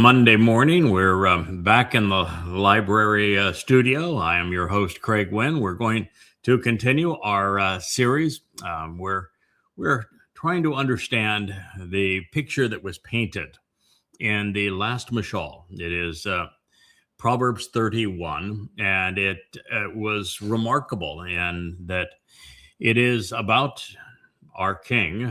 Monday morning. We're back in the library studio. I am your host, Craig Winn. We're going to continue our series where we're trying to understand the picture that was painted in the last mashal. It is Proverbs 31, and it was remarkable in that it is about our king,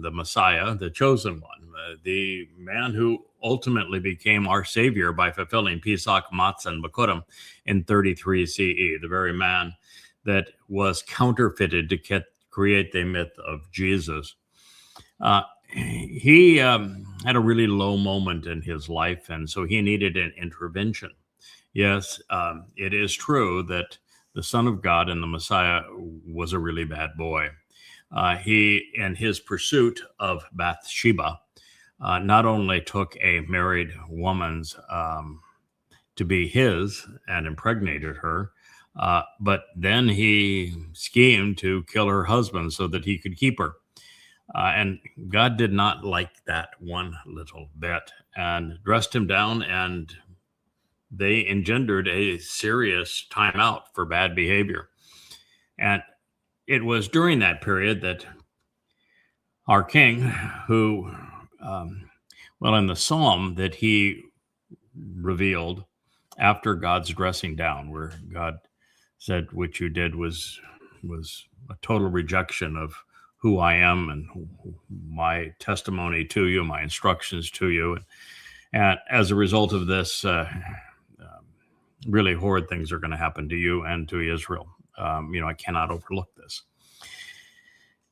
the Messiah, the chosen one, the man who ultimately became our savior by fulfilling Pesach, Matzah, and Bikuwrym in 33 CE, the very man that was counterfeited to create the myth of Jesus. He had a really low moment in his life, and so he needed an intervention. Yes, it is true that the Son of God and the Messiah was a really bad boy. He, in his pursuit of Bathsheba, not only took a married woman's to be his and impregnated her, but then he schemed to kill her husband so that he could keep her. And God did not like that one little bit and dressed him down, and they engendered a serious timeout for bad behavior. And it was during that period that our king, who, in the psalm that he revealed after God's dressing down, where God said, what you did was a total rejection of who I am and my testimony to you, my instructions to you. And as a result of this, really horrid things are going to happen to you and to Israel. I cannot overlook this.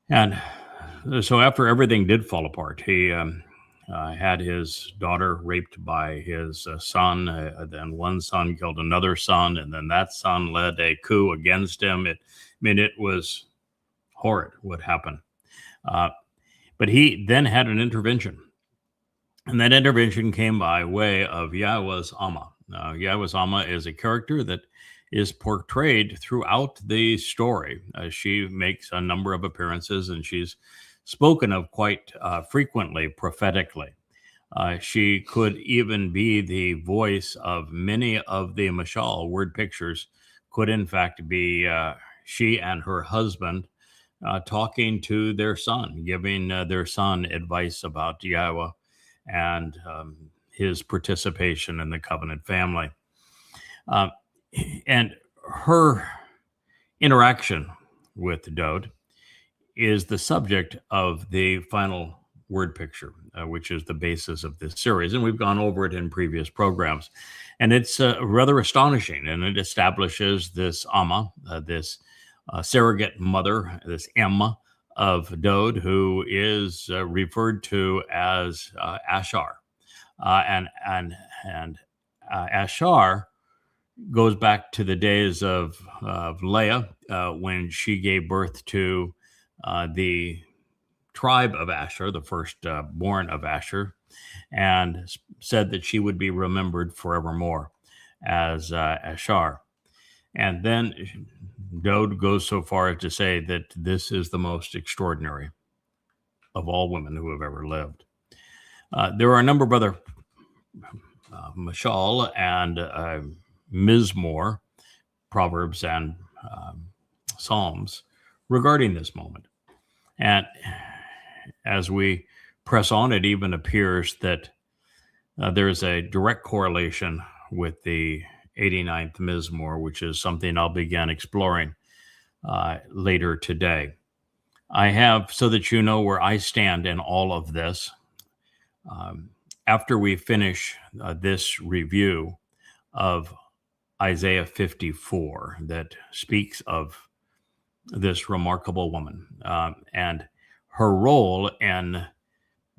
And so after everything did fall apart, he had his daughter raped by his son. Then one son killed another son, and then that son led a coup against him. It was horrid what happened. But he then had an intervention. And that intervention came by way of Yahowah's Amah. Yahowah's Amah is a character that is portrayed throughout the story. She makes a number of appearances, and she's spoken of quite frequently prophetically. She could even be the voice of many of the mashal word pictures, could in fact be she and her husband talking to their son, giving their son advice about Yahowah and his participation in the covenant family. And her interaction with Dowd is the subject of the final word picture, which is the basis of this series. And we've gone over it in previous programs. And it's rather astonishing. And it establishes this Amah, this surrogate mother, this Amah of Dowd, who is referred to as Ashar. And Ashar goes back to the days of Leah, when she gave birth to the tribe of Asher, the first born of Asher, and said that she would be remembered forevermore as Ashar. And then Dowd goes so far as to say that this is the most extraordinary of all women who have ever lived. There are a number of other mashal and mizmor, proverbs and psalms regarding this moment. And as we press on, it even appears that there is a direct correlation with the 89th mizmor, which is something I'll begin exploring later today. I have, so that you know where I stand in all of this, after we finish this review of Isaiah 54 that speaks of this remarkable woman and her role in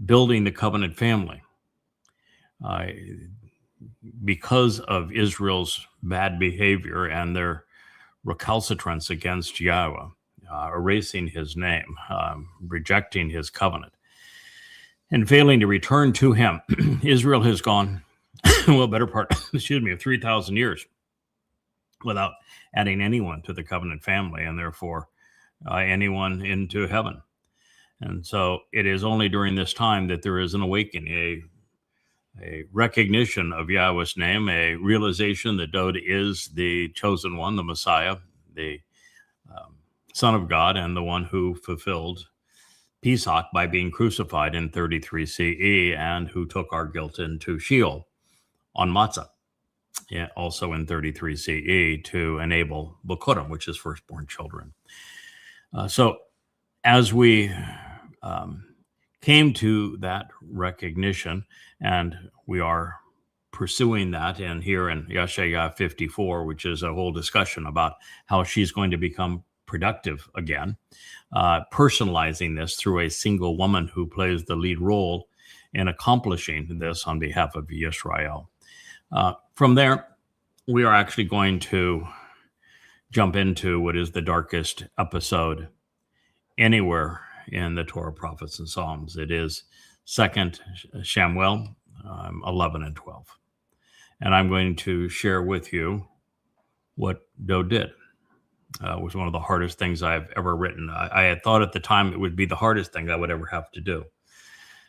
building the covenant family. Because of Israel's bad behavior and their recalcitrance against Yahowah, erasing his name, rejecting his covenant, and failing to return to him, Israel has gone, better part, of 3,000 years without adding anyone to the covenant family, and therefore anyone into heaven. And so it is only during this time that there is an awakening, a recognition of Yahweh's name, a realization that Dowd is the chosen one, the Messiah, the Son of God, and the one who fulfilled Pesach by being crucified in 33 CE, and who took our guilt into Sheol on Matzah, also in 33 CE, to enable Bikuwrym, which is firstborn children. So as we came to that recognition, and we are pursuing that in here in Yeshaya 54, which is a whole discussion about how she's going to become productive again, personalizing this through a single woman who plays the lead role in accomplishing this on behalf of Israel. From there, we are actually going to jump into what is the darkest episode anywhere in the Torah, prophets, and Psalms. It is Second Shemuel 11 and 12. And I'm going to share with you what Dowd did. It was one of the hardest things I've ever written. I had thought at the time it would be the hardest thing I would ever have to do.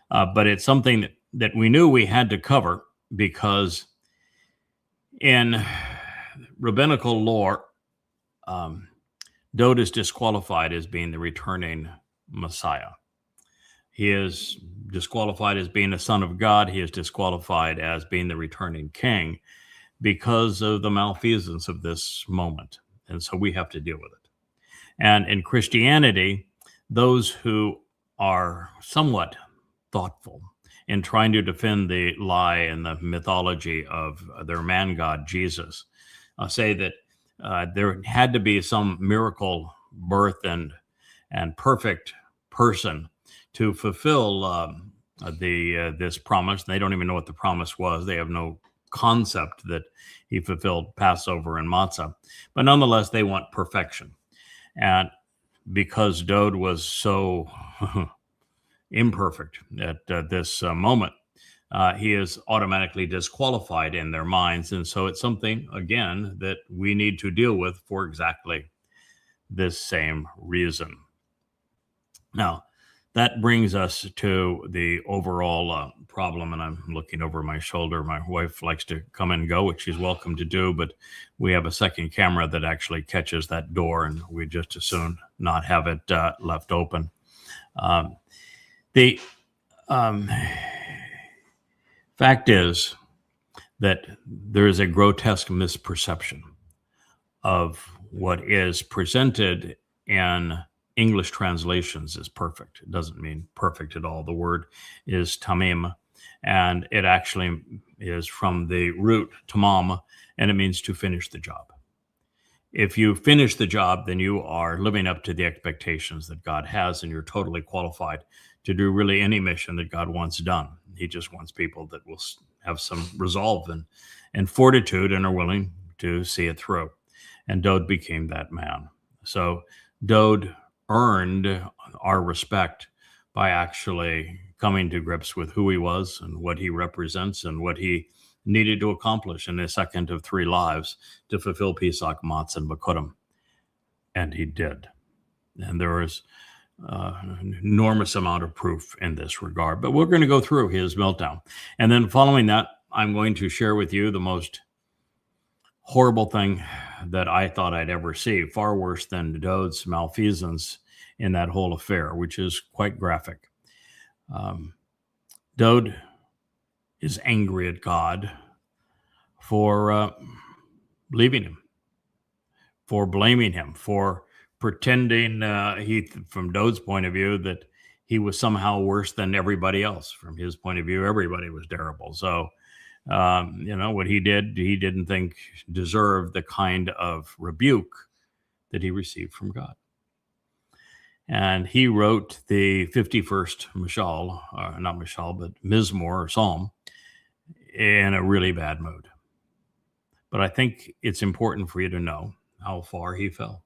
But it's something that we knew we had to cover, because in rabbinical lore, Dowd is disqualified as being the returning Messiah. He is disqualified as being a son of God. He is disqualified as being the returning king because of the malfeasance of this moment. And so we have to deal with it. And in Christianity, those who are somewhat thoughtful in trying to defend the lie and the mythology of their man God, Jesus, say that there had to be some miracle birth and perfect person to fulfill this promise. They don't even know what the promise was. They have no concept that he fulfilled Passover and Matzah. But nonetheless, they want perfection. And because Dowd was so imperfect at this moment, he is automatically disqualified in their minds. And so it's something, again, that we need to deal with for exactly this same reason. Now, that brings us to the overall problem, and I'm looking over my shoulder. My wife likes to come and go, which she's welcome to do, but we have a second camera that actually catches that door, and we just as soon not have it left open. The fact is that there is a grotesque misperception of what is presented in English translations as perfect. It doesn't mean perfect at all. The word is Tamim, and it actually is from the root Tamam, and it means to finish the job. If you finish the job, then you are living up to the expectations that God has, and you're totally qualified to do really any mission that God wants done. He just wants people that will have some resolve and fortitude and are willing to see it through. And Dowd became that man. So Dowd earned our respect by actually coming to grips with who he was and what he represents and what he needed to accomplish in his second of three lives to fulfill Pesach, Matzah, and Bikuwrym. And he did. And there is an enormous amount of proof in this regard. But we're going to go through his meltdown. And then following that, I'm going to share with you the most horrible thing that I thought I'd ever see, far worse than Dowd's malfeasance in that whole affair, which is quite graphic. Dowd is angry at God for leaving him, for blaming him, for pretending, from Dowd's point of view, that he was somehow worse than everybody else. From his point of view, everybody was terrible. So, what he did, he didn't think deserved the kind of rebuke that he received from God. And he wrote the 51st Mizmor, or Psalm, in a really bad mood. But I think it's important for you to know how far he fell.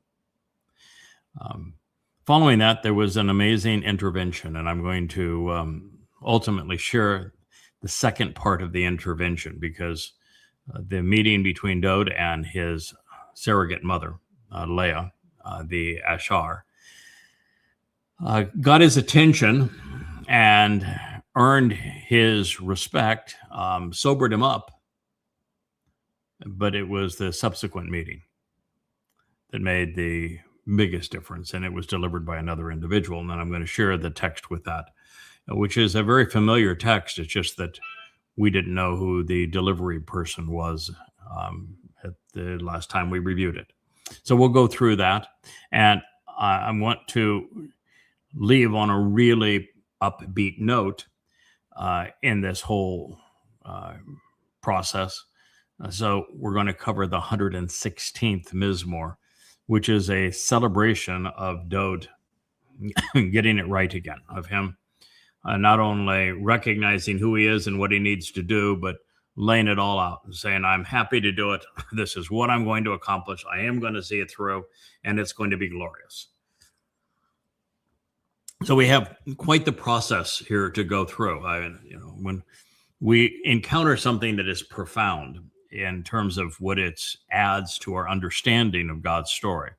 Following that, there was an amazing intervention, and I'm going to ultimately share the second part of the intervention, because the meeting between Dowd and his surrogate mother, Leah, the Ashar, got his attention, and earned his respect, sobered him up, but it was the subsequent meeting that made the biggest difference, and it was delivered by another individual. And then I'm going to share the text with that, which is a very familiar text. It's just that we didn't know who the delivery person was at the last time we reviewed it. So we'll go through that, and I want to leave on a really upbeat note in this whole process. So we're going to cover the 116th Mizmor, which is a celebration of Dowd getting it right again, of him not only recognizing who he is and what he needs to do, but laying it all out and saying, I'm happy to do it. This is what I'm going to accomplish. I am going to see it through, and it's going to be glorious. So we have quite the process here to go through. When we encounter something that is profound in terms of what it adds to our understanding of God's story,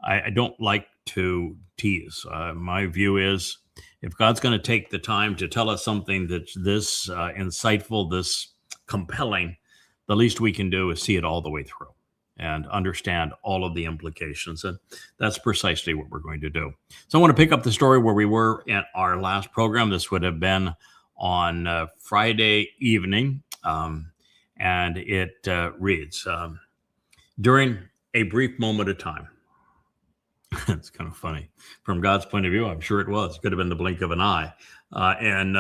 I don't like to tease. My view is, if God's going to take the time to tell us something that's this insightful, this compelling, the least we can do is see it all the way through and understand all of the implications. And that's precisely what we're going to do. So I want to pick up the story where we were in our last program. This would have been on Friday evening. And it reads, during a brief moment of time. It's kind of funny. From God's point of view, I'm sure it was. Could have been the blink of an eye. And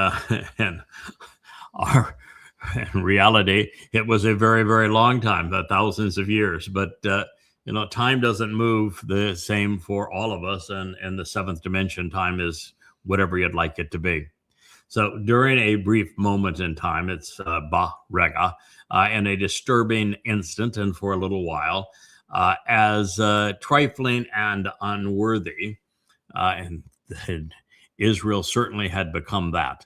in reality, it was a very, very long time, thousands of years. But, time doesn't move the same for all of us. And the seventh dimension, time is whatever you'd like it to be. So during a brief moment in time, it's Ba Rega, and a disturbing instant, and for a little while, as trifling and unworthy, and Israel certainly had become that.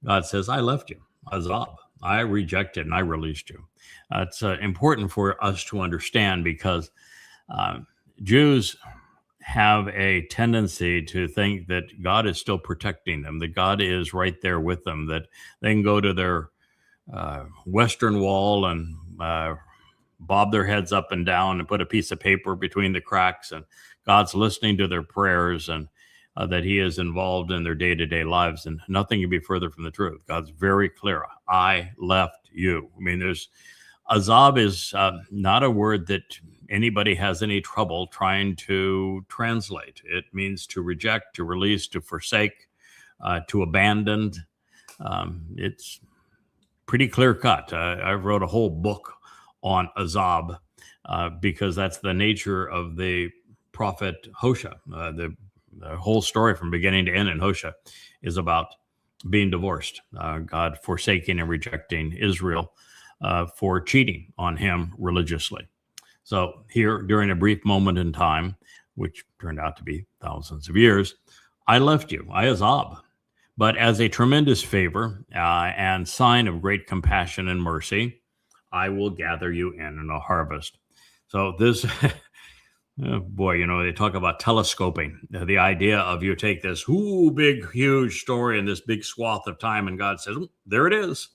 God says, I left you, Azab. I rejected and I released you. It's important for us to understand, because Jews have a tendency to think that God is still protecting them, that God is right there with them, that they can go to their western wall and bob their heads up and down and put a piece of paper between the cracks, and God's listening to their prayers, and that he is involved in their day-to-day lives. And nothing can be further from the truth. God's very clear. I left you. I mean, Azab is not a word that anybody has any trouble trying to translate. It means to reject, to release, to forsake, to abandon. It's pretty clear cut. I wrote a whole book on Azab because that's the nature of the prophet Hosea. The whole story from beginning to end in Hosea is about being divorced, God forsaking and rejecting Israel for cheating on him religiously. So here, during a brief moment in time, which turned out to be thousands of years, I left you, I Azab, but as a tremendous favor and sign of great compassion and mercy, I will gather you in a harvest. So this, they talk about telescoping, the idea of you take this big, huge story and this big swath of time, and God says, there it is.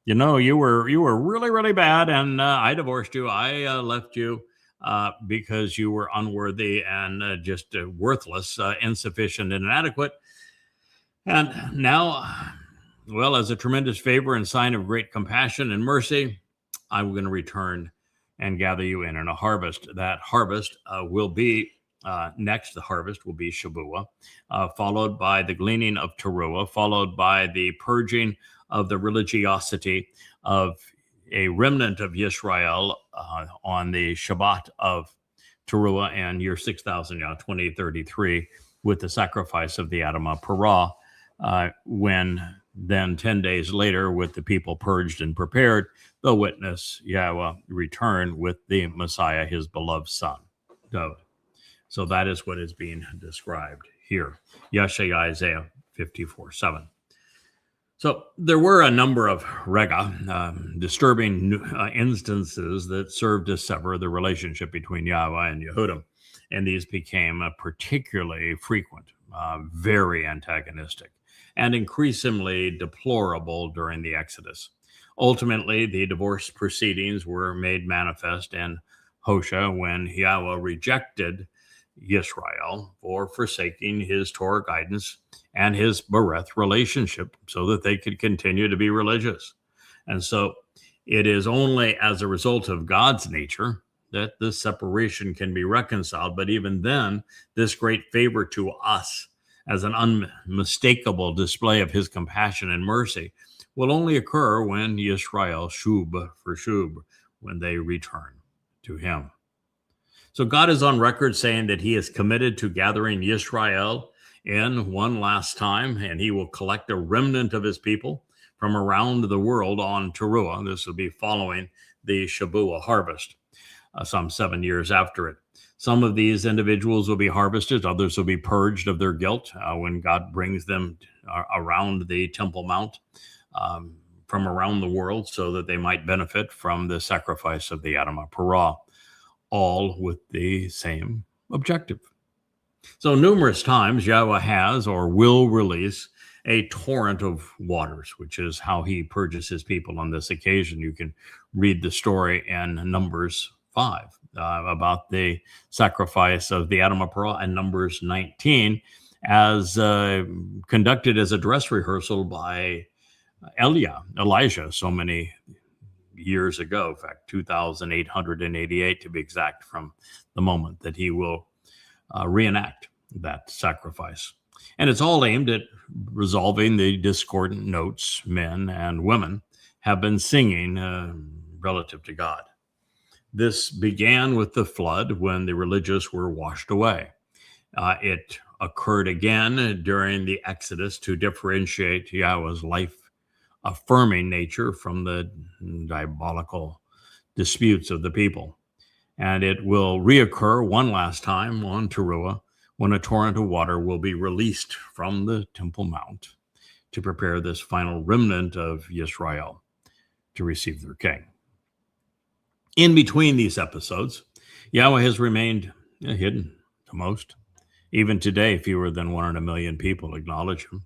You were really, really bad, and I divorced you. I left you because you were unworthy and just worthless, insufficient, and inadequate. And now, well, as a tremendous favor and sign of great compassion and mercy, I'm going to return and gather you in a harvest. That harvest will be next. The harvest will be Shabuwah, followed by the gleaning of Taruwah, followed by the purging of the religiosity of a remnant of Yisrael on the Shabbat of Taruwah and year 6000, 2033, with the sacrifice of the Adamah Parah, when then 10 days later, with the people purged and prepared, they'll witness Yahowah return with the Messiah, his beloved son, Dowd. So that is what is being described here. Yeshaya, Isaiah 54:7. So there were a number of rega, disturbing instances that served to sever the relationship between Yahowah and Yehudim, and these became particularly frequent, very antagonistic. and increasingly deplorable during the Exodus. Ultimately, the divorce proceedings were made manifest in Hosea when Yahowah rejected Israel for forsaking his Torah guidance and his Beryth relationship so that they could continue to be religious. And so it is only as a result of God's nature that this separation can be reconciled. But even then, this great favor to us as an unmistakable display of his compassion and mercy will only occur when Israel Shuwb for Shuwb, when they return to him. So God is on record saying that he is committed to gathering Israel in one last time, and he will collect a remnant of his people from around the world on Taruwah. This will be following the Shabuwah harvest, some 7 years after it. Some of these individuals will be harvested, others will be purged of their guilt when God brings them around the Temple Mount from around the world so that they might benefit from the sacrifice of the Adamah, all with the same objective. So numerous times Yahowah has or will release a torrent of waters, which is how he purges his people on this occasion. You can read the story in Numbers 5 about the sacrifice of the Adamah, and Numbers 19 as conducted as a dress rehearsal by Elijah so many years ago, in fact, 2,888 to be exact, from the moment that he will reenact that sacrifice. And it's all aimed at resolving the discordant notes men and women have been singing relative to God. This began with the flood when the religious were washed away. It occurred again during the Exodus to differentiate Yahowah's life-affirming nature from the diabolical disputes of the people. And it will reoccur one last time on Taruwah when a torrent of water will be released from the Temple Mount to prepare this final remnant of Israel to receive their king. In between these episodes, Yahowah has remained hidden to most. Even today, fewer than 1 in a million people acknowledge him.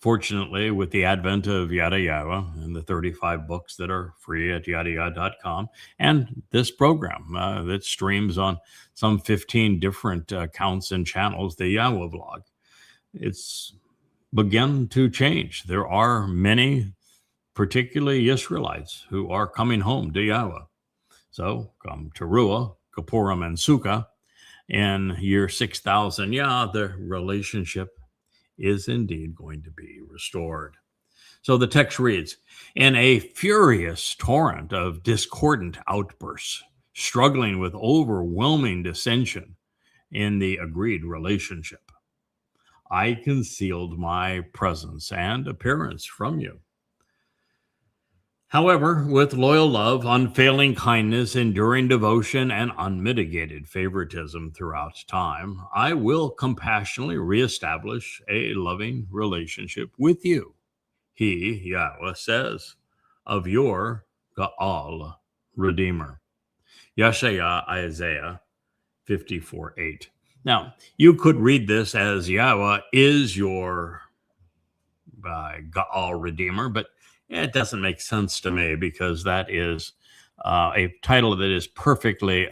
Fortunately, with the advent of Yahowah and the 35 books that are free at yahowah.com, and this program that streams on some 15 different accounts and channels, the Yahowah blog, it's begun to change. There are many, particularly Israelites, who are coming home to Yahowah. So come Taruwah, Bikuwrym, and Sukkah, in year 6,000, the relationship is indeed going to be restored. So the text reads, in a furious torrent of discordant outbursts, struggling with overwhelming dissension in the agreed relationship, I concealed my presence and appearance from you. However, with loyal love, unfailing kindness, enduring devotion, and unmitigated favoritism throughout time, I will compassionately reestablish a loving relationship with you, he, Yahowah, says, of your Ga'al Redeemer. Yeshaya, Isaiah 54:8. Now, you could read this as Yahowah is your Ga'al Redeemer, but it doesn't make sense to me because that is a title that is perfectly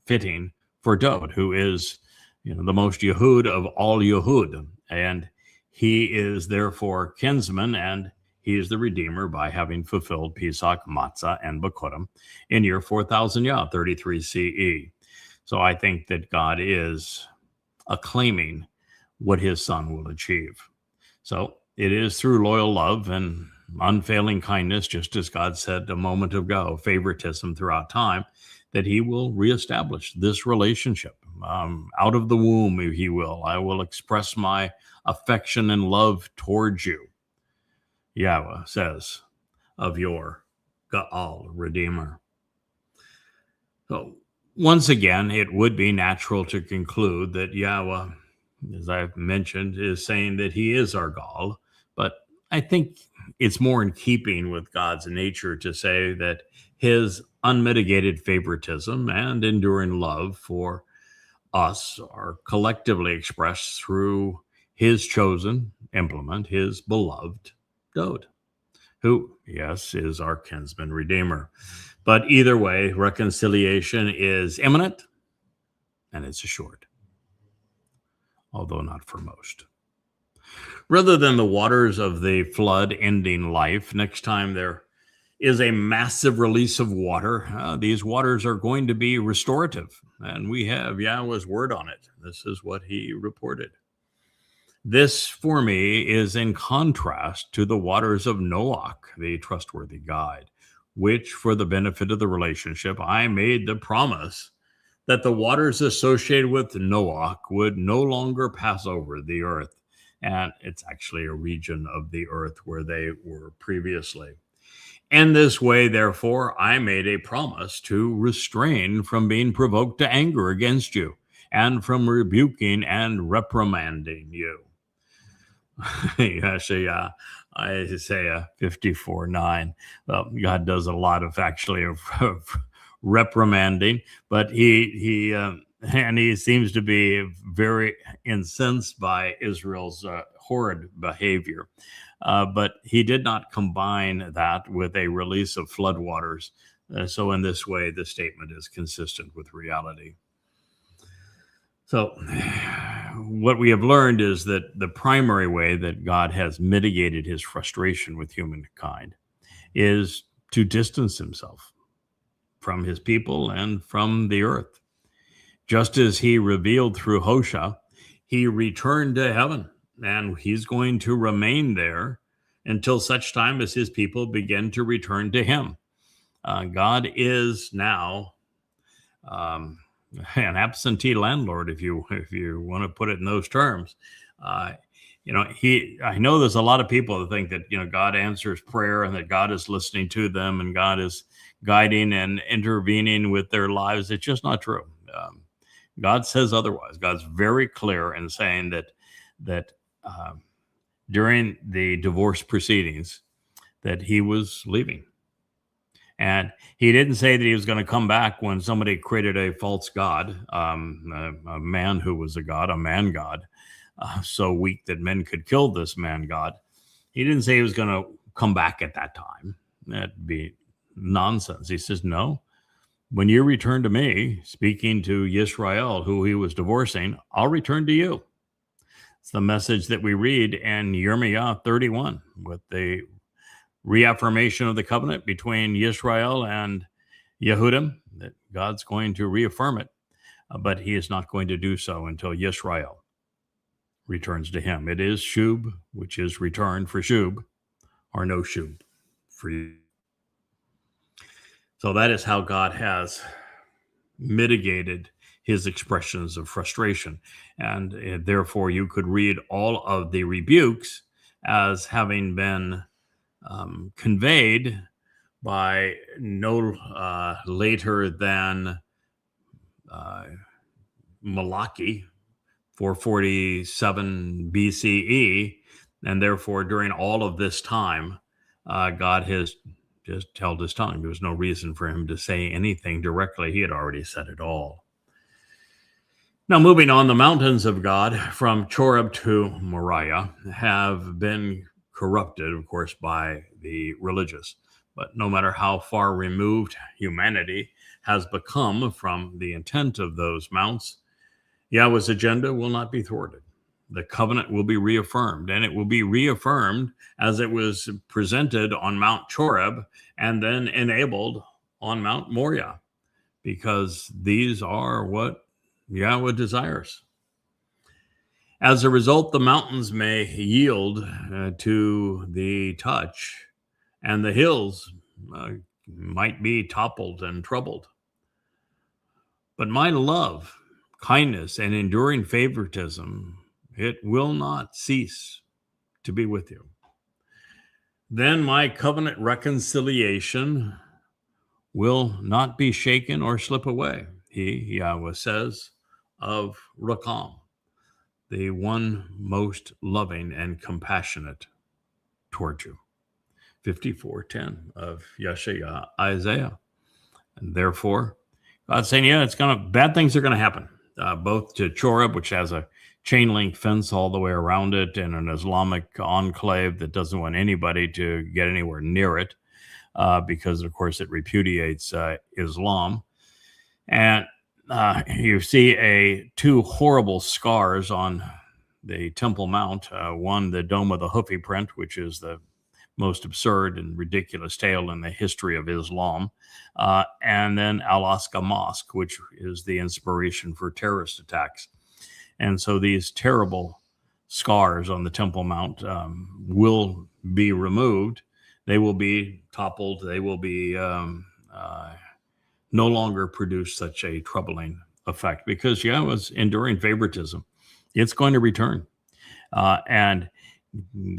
fitting for Dowd, who is the most Yehud of all Yehud. And he is therefore kinsman, and he is the Redeemer by having fulfilled Pesach, Matzah, and Bikuwrym in year 4000 33 CE. So I think that God is acclaiming what his son will achieve. So it is through loyal love and unfailing kindness, just as God said a moment ago, favoritism throughout time, that he will reestablish this relationship. Out of the womb, he will. I will express my affection and love towards you, Yahowah says, of your Ga'al Redeemer. So once again, it would be natural to conclude that Yahowah, as I've mentioned, is saying that he is our Ga'al, but I think it's more in keeping with God's nature to say that his unmitigated favoritism and enduring love for us are collectively expressed through his chosen implement, his beloved Dowd, who, yes, is our kinsman redeemer. But either way, reconciliation is imminent and it's assured, although not for most. Rather than the waters of the flood ending life, next time there is a massive release of water, these waters are going to be restorative. And we have Yahweh's word on it. This is what he reported. This, for me, is in contrast to the waters of Noach, the trustworthy guide, which, for the benefit of the relationship, I made the promise that the waters associated with Noach would no longer pass over the earth. And it's actually a region of the earth where they were previously. In this way, therefore, I made a promise to restrain from being provoked to anger against you and from rebuking and reprimanding you. Isaiah 54:9. Well, God does a lot of reprimanding, but he seems to be very incensed by Israel's horrid behavior. But he did not combine that with a release of floodwaters. So in this way, the statement is consistent with reality. So what we have learned is that the primary way that God has mitigated his frustration with humankind is to distance himself from his people and from the earth. Just as he revealed through Hosea, he returned to heaven, and he's going to remain there until such time as his people begin to return to him. God is now an absentee landlord, if you want to put it in those terms. I know there's a lot of people that think that God answers prayer and that God is listening to them and God is guiding and intervening with their lives. It's just not true. God says otherwise. God's very clear in saying that during the divorce proceedings that he was leaving. And he didn't say that he was going to come back when somebody created a false god, a man who was a god, a man god, so weak that men could kill this man god. He didn't say he was going to come back at that time. That'd be nonsense. He says, no, when you return to me, speaking to Yisrael, who he was divorcing, I'll return to you. It's the message that we read in Yirmiyah 31 with the reaffirmation of the covenant between Yisrael and Yehudim, that God's going to reaffirm it, but he is not going to do so until Yisrael returns to him. It is Shuwb, which is return for Shuwb, or no Shuwb for you. So that is how God has mitigated his expressions of frustration. And therefore, you could read all of the rebukes as having been conveyed by no later than Malachi, 447 BCE. And therefore, during all of this time, God has just held his tongue. There was no reason for him to say anything directly. He had already said it all. Now, moving on, the mountains of God from Choreb to Moriah have been corrupted, of course, by the religious. But no matter how far removed humanity has become from the intent of those mounts, Yahweh's agenda will not be thwarted. The covenant will be reaffirmed, and it will be reaffirmed as it was presented on Mount Choreb and then enabled on Mount Moriah, because these are what Yahweh desires. As a result, the mountains may yield to the touch, and the hills might be toppled and troubled. But my love, kindness, and enduring favoritism, it will not cease to be with you. Then my covenant reconciliation will not be shaken or slip away, he, Yahweh, says of Rakam, the one most loving and compassionate toward you. 54:10 of Yeshaya, Isaiah. And therefore, God's saying, bad things are going to happen, both to Choreb, which has a chain link fence all the way around it, and an Islamic enclave that doesn't want anybody to get anywhere near it because, of course, it repudiates Islam. And you see two horrible scars on the Temple Mount. One, the Dome of the Hoofi print, which is the most absurd and ridiculous tale in the history of Islam. And then Al-Aqsa Mosque, which is the inspiration for terrorist attacks. And so these terrible scars on the Temple Mount will be removed. They will be toppled. They will be no longer produce such a troubling effect because Yahowah's enduring favoritism. It's going to return. And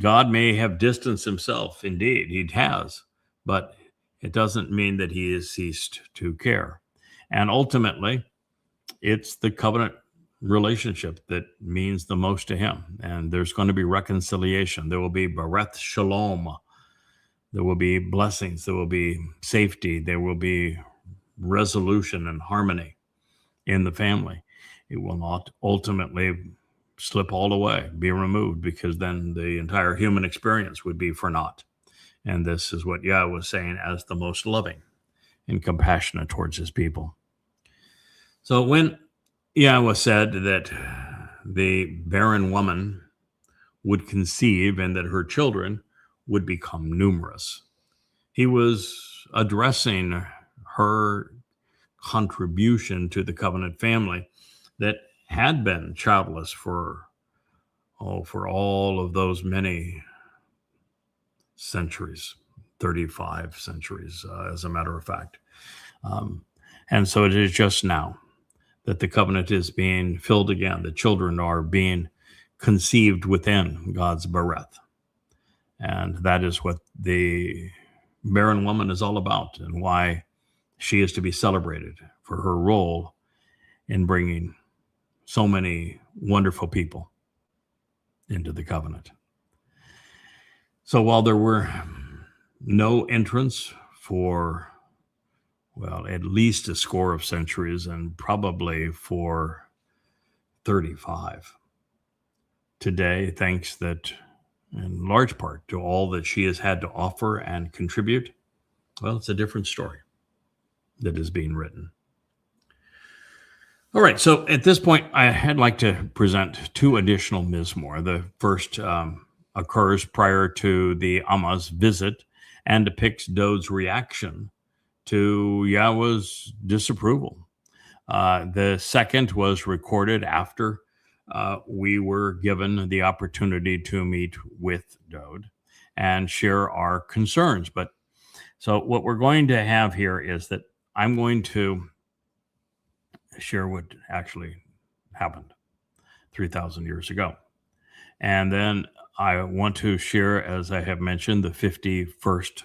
God may have distanced himself. Indeed, he has. But it doesn't mean that he has ceased to care. And ultimately, it's the covenant relationship that means the most to him. And there's going to be reconciliation. There will be Beryth Shalom. There will be blessings. There will be safety. There will be resolution and harmony in the family. It will not ultimately slip all away, be removed, because then the entire human experience would be for naught. And this is what Yahweh was saying as the most loving and compassionate towards his people. So when Yahweh said that the barren woman would conceive and that her children would become numerous, he was addressing her contribution to the covenant family that had been childless for all of those many centuries, 35 centuries, as a matter of fact. And so it is just now that the covenant is being filled again. The children are being conceived within God's Beryth. And that is what the barren woman is all about, and why she is to be celebrated for her role in bringing so many wonderful people into the covenant. So while there were no entrants for, well, at least a score of centuries, and probably for 35, today, thanks that in large part to all that she has had to offer and contribute, well, it's a different story that is being written. All right, so at this point, I'd like to present two additional Mizmor. The first occurs prior to the Amah's visit and depicts Dowd's reaction to Yahweh's disapproval. The second was recorded after we were given the opportunity to meet with Dowd and share our concerns. But so what we're going to have here is that I'm going to share what actually happened 3,000 years ago. And then I want to share, as I have mentioned, the 51st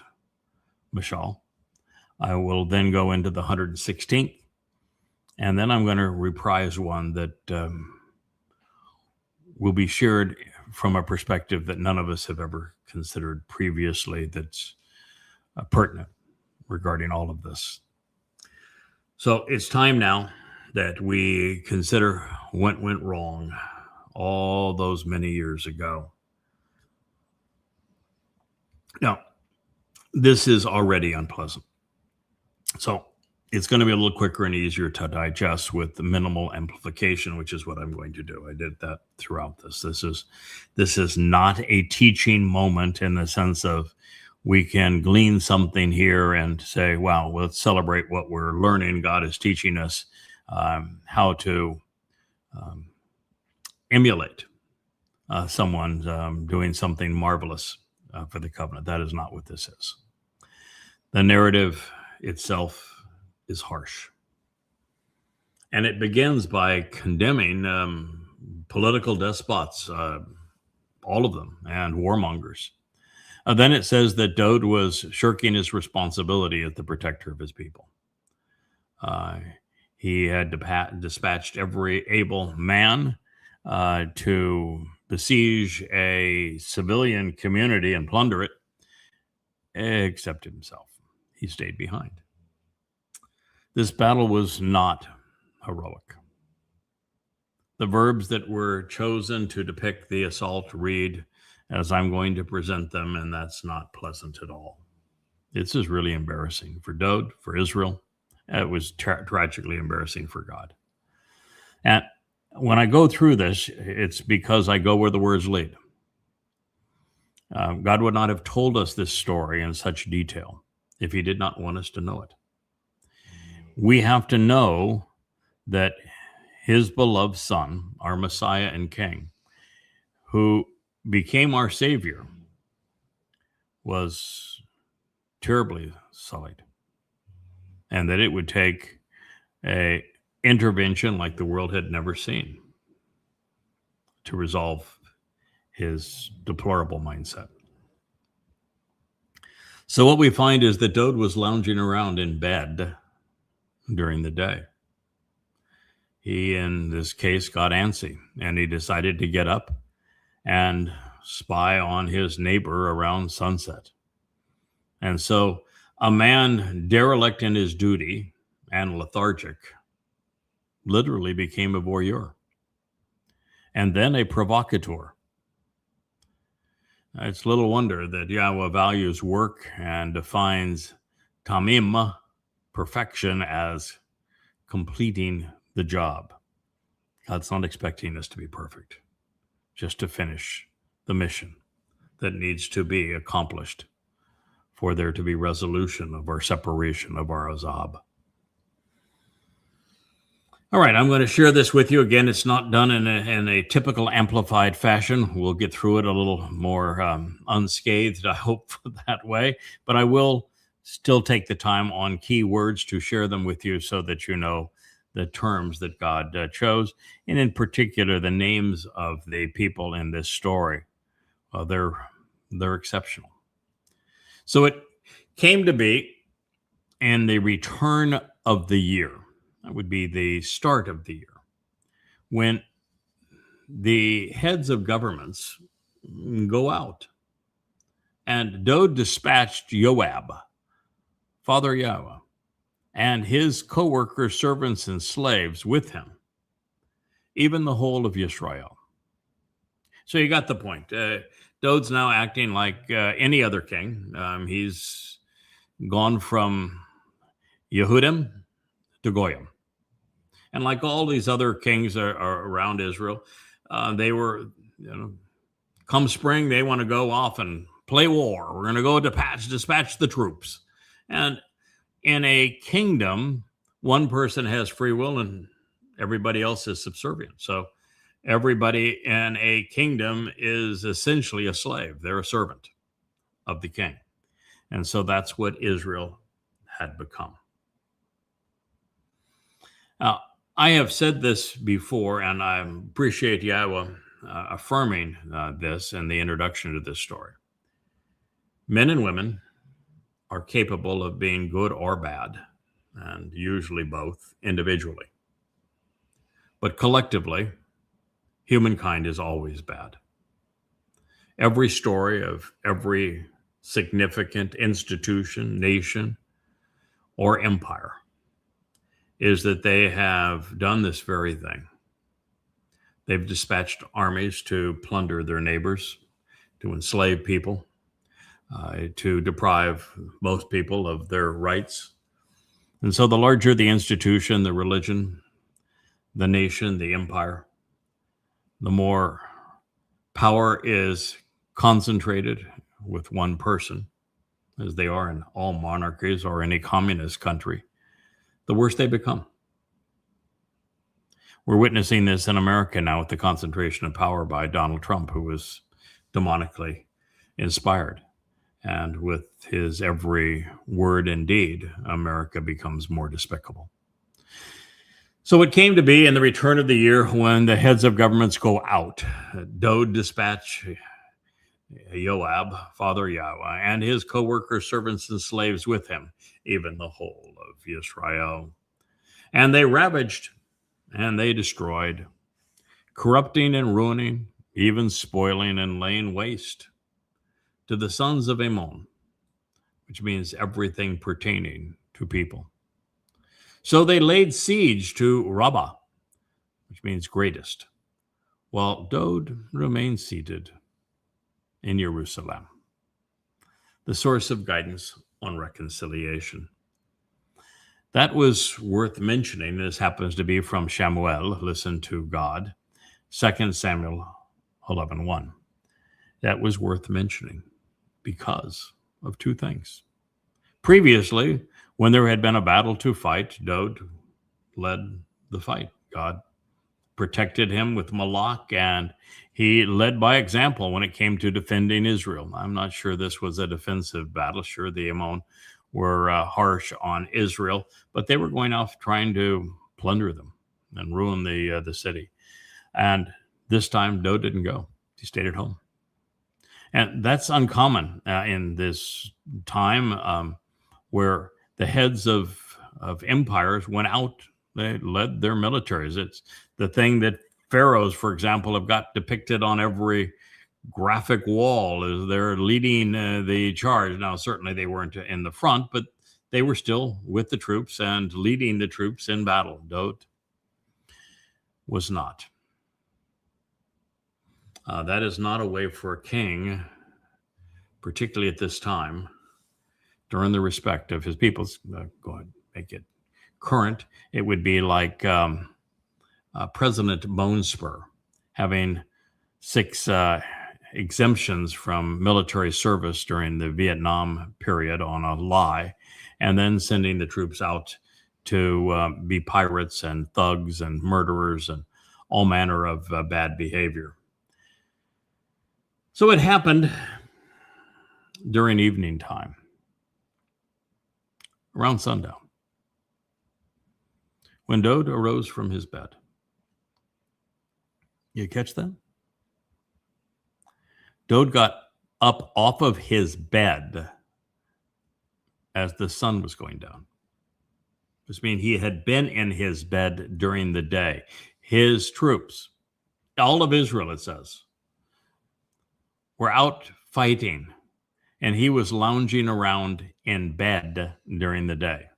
Mashal. I will then go into the 116th. And then I'm going to reprise one that will be shared from a perspective that none of us have ever considered previously that's pertinent regarding all of this. So it's time now that we consider what went wrong all those many years ago. Now, this is already unpleasant. So it's going to be a little quicker and easier to digest with the minimal amplification, which is what I'm going to do. I did that throughout this. This is not a teaching moment in the sense of we can glean something here and say, wow, let's celebrate what we're learning. God is teaching us how to emulate someone doing something marvelous for the covenant. That is not what this is. The narrative itself is harsh. And it begins by condemning political despots, all of them, and warmongers. Then it says that Dowd was shirking his responsibility as the protector of his people. He had dispatched every able man to besiege a civilian community and plunder it, except himself. He stayed behind. This battle was not heroic. The verbs that were chosen to depict the assault read as I'm going to present them, and that's not pleasant at all. This is really embarrassing for Dowd, for Israel. It was tragically embarrassing for God. And when I go through this, it's because I go where the words lead. God would not have told us this story in such detail if he did not want us to know it. We have to know that his beloved Son, our Messiah and King, who became our Savior, was terribly sullied, and that it would take a intervention like the world had never seen to resolve his deplorable mindset. So what we find is that Dowd was lounging around in bed during the day. He, in this case, got antsy, and he decided to get up and spy on his neighbor around sunset. And so a man derelict in his duty and lethargic literally became a voyeur, and then a provocateur. It's little wonder that Yahowah values work and defines Tamim, perfection, as completing the job. God's not expecting us to be perfect, just to finish the mission that needs to be accomplished for there to be resolution of our separation, of our Azab. All right, I'm going to share this with you. Again, it's not done in a typical amplified fashion. We'll get through it a little more unscathed, I hope, that way. But I will still take the time on key words to share them with you so that you know the terms that God chose, and in particular, the names of the people in this story. They're exceptional. So it came to be in the return of the year. That would be the start of the year, when the heads of governments go out. And Dowd dispatched Joab, Father Yahowah, and his co-workers, servants, and slaves with him, even the whole of Israel. So you got the point. Dowd's now acting like any other king. He's gone from Yehudim to Goyim. And like all these other kings are around Israel, they were, come spring, they want to go off and play war. We're going to go dispatch the troops. And in a kingdom, one person has free will and everybody else is subservient. So everybody in a kingdom is essentially a slave. They're a servant of the king. And so that's what Israel had become. Now, I have said this before, and I appreciate Yahowah affirming this in the introduction to this story. Men and women are capable of being good or bad, and usually both individually. But collectively, humankind is always bad. Every story of every significant institution, nation, or empire is that they have done this very thing. They've dispatched armies to plunder their neighbors, to enslave people, to deprive most people of their rights. And so the larger the institution, the religion, the nation, the empire, the more power is concentrated with one person, as they are in all monarchies or any communist country, the worse they become. We're witnessing this in America now with the concentration of power by Donald Trump, who was demonically inspired. And with his every word and deed, America becomes more despicable. So it came to be in the return of the year when the heads of governments go out. Dowd dispatched Joab, Father Yahowah, and his co-workers, servants, and slaves with him, even the whole of Israel. And they ravaged and they destroyed, corrupting and ruining, even spoiling and laying waste to the sons of Ammon, which means everything pertaining to people. So they laid siege to Rabbah, which means greatest, while Dowd remained seated in Jerusalem, the source of guidance on reconciliation. That was worth mentioning. This happens to be from Shemuel, Listen to God, Second Samuel 11:1. That was worth mentioning because of two things. Previously, when there had been a battle to fight, Dowd led the fight. God protected him with Malach, and he led by example when it came to defending Israel. I'm not sure this was a defensive battle. Sure, the Ammon were harsh on Israel, but they were going off trying to plunder them and ruin the city. And this time, Dowd didn't go. He stayed at home. And that's uncommon in this time where the heads of empires went out. They led their militaries. It's the thing that pharaohs, for example, have got depicted on every graphic wall as they're leading the charge. Now, certainly they weren't in the front, but they were still with the troops and leading the troops in battle. Dowd was not. That is not a way for a king, particularly at this time, to earn the respect of his people. Go ahead, make it current. It would be like President Bonespur having 6 exemptions from military service during the Vietnam period on a lie, and then sending the troops out to be pirates and thugs and murderers and all manner of bad behavior. So it happened during evening time, around sundown, when Dowd arose from his bed. You catch that? Dowd got up off of his bed as the sun was going down. This means he had been in his bed during the day. His troops, all of Israel, it says, were out fighting, and he was lounging around in bed during the day.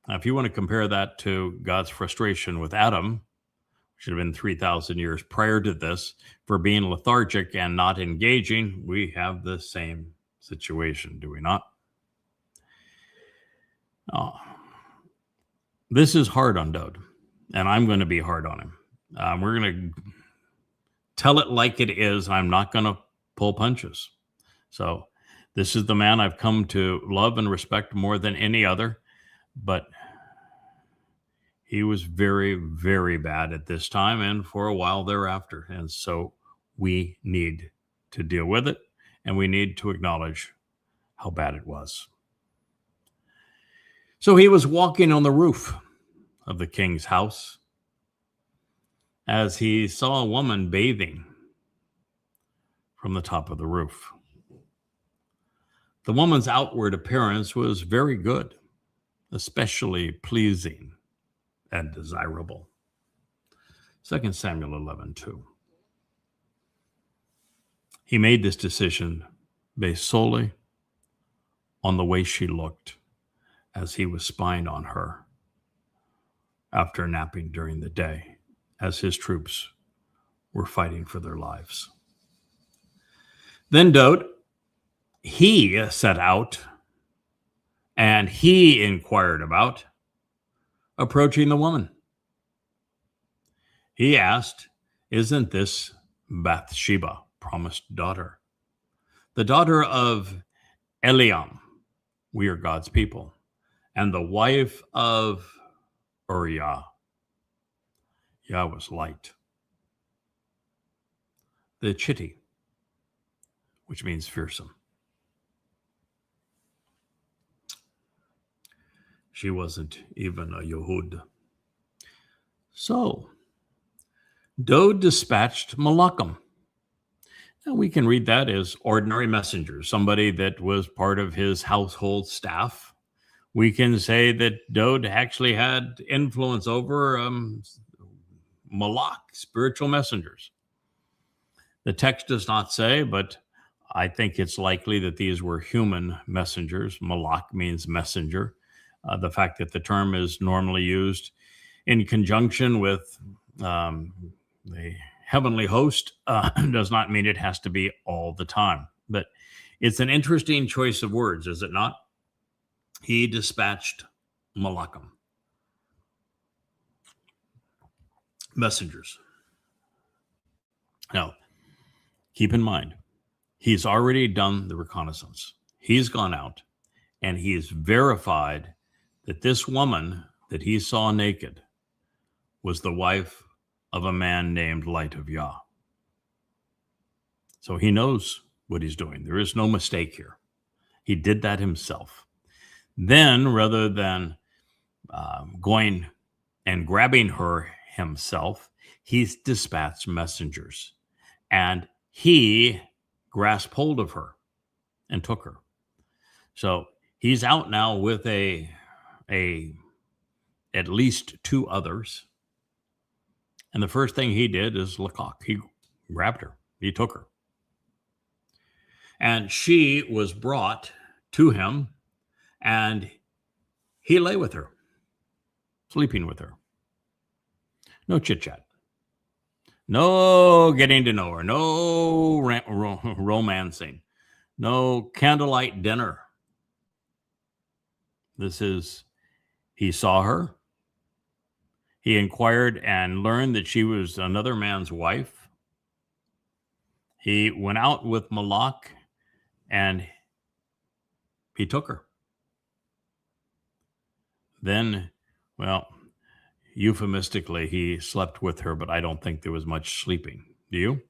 Now, if you want to compare that to God's frustration with Adam, which had been 3,000 years prior to this, for being lethargic and not engaging, we have the same situation, do we not? Oh, this is hard on Dowd, and I'm going to be hard on him. We're going to tell it like it is. I'm not going to pull punches. So this is the man I've come to love and respect more than any other, but he was very, very bad at this time and for a while thereafter. And so we need to deal with it, and we need to acknowledge how bad it was. So he was walking on the roof of the king's house as he saw a woman bathing from the top of the roof. The woman's outward appearance was very good, especially pleasing and desirable. 2 Samuel 11:2. He made this decision based solely on the way she looked as he was spying on her after napping during the day, as his troops were fighting for their lives. Then Dowd, he set out and he inquired about approaching the woman. He asked, "Isn't this Bathsheba, promised daughter, the daughter of Eliam, we are God's people, and the wife of Uriah?" Yah was light. The Chitty, which means fearsome. She wasn't even a Yehud. So, Dowd dispatched Malachim. Now we can read that as ordinary messengers, somebody that was part of his household staff. We can say that Dowd actually had influence over Malach, spiritual messengers. The text does not say, but I think it's likely that these were human messengers. Malach means messenger. The fact that the term is normally used in conjunction with the heavenly host does not mean it has to be all the time. But it's an interesting choice of words, is it not? He dispatched malachim, messengers. Now, keep in mind, he's already done the reconnaissance. He's gone out and he's verified that this woman that he saw naked was the wife of a man named Light of Yah. So he knows what he's doing. There is no mistake here. He did that himself. Then, rather than going and grabbing her himself, he's dispatched messengers. And he grasped hold of her and took her. So he's out now with at least two others. And the first thing he did is lakak. He grabbed her. He took her. And she was brought to him, and he lay with her, sleeping with her. No chit-chat. No getting to know her. No romancing. No candlelight dinner. He saw her. He inquired and learned that she was another man's wife. He went out with Malach and he took her. Then, well, euphemistically, he slept with her, but I don't think there was much sleeping. Do you?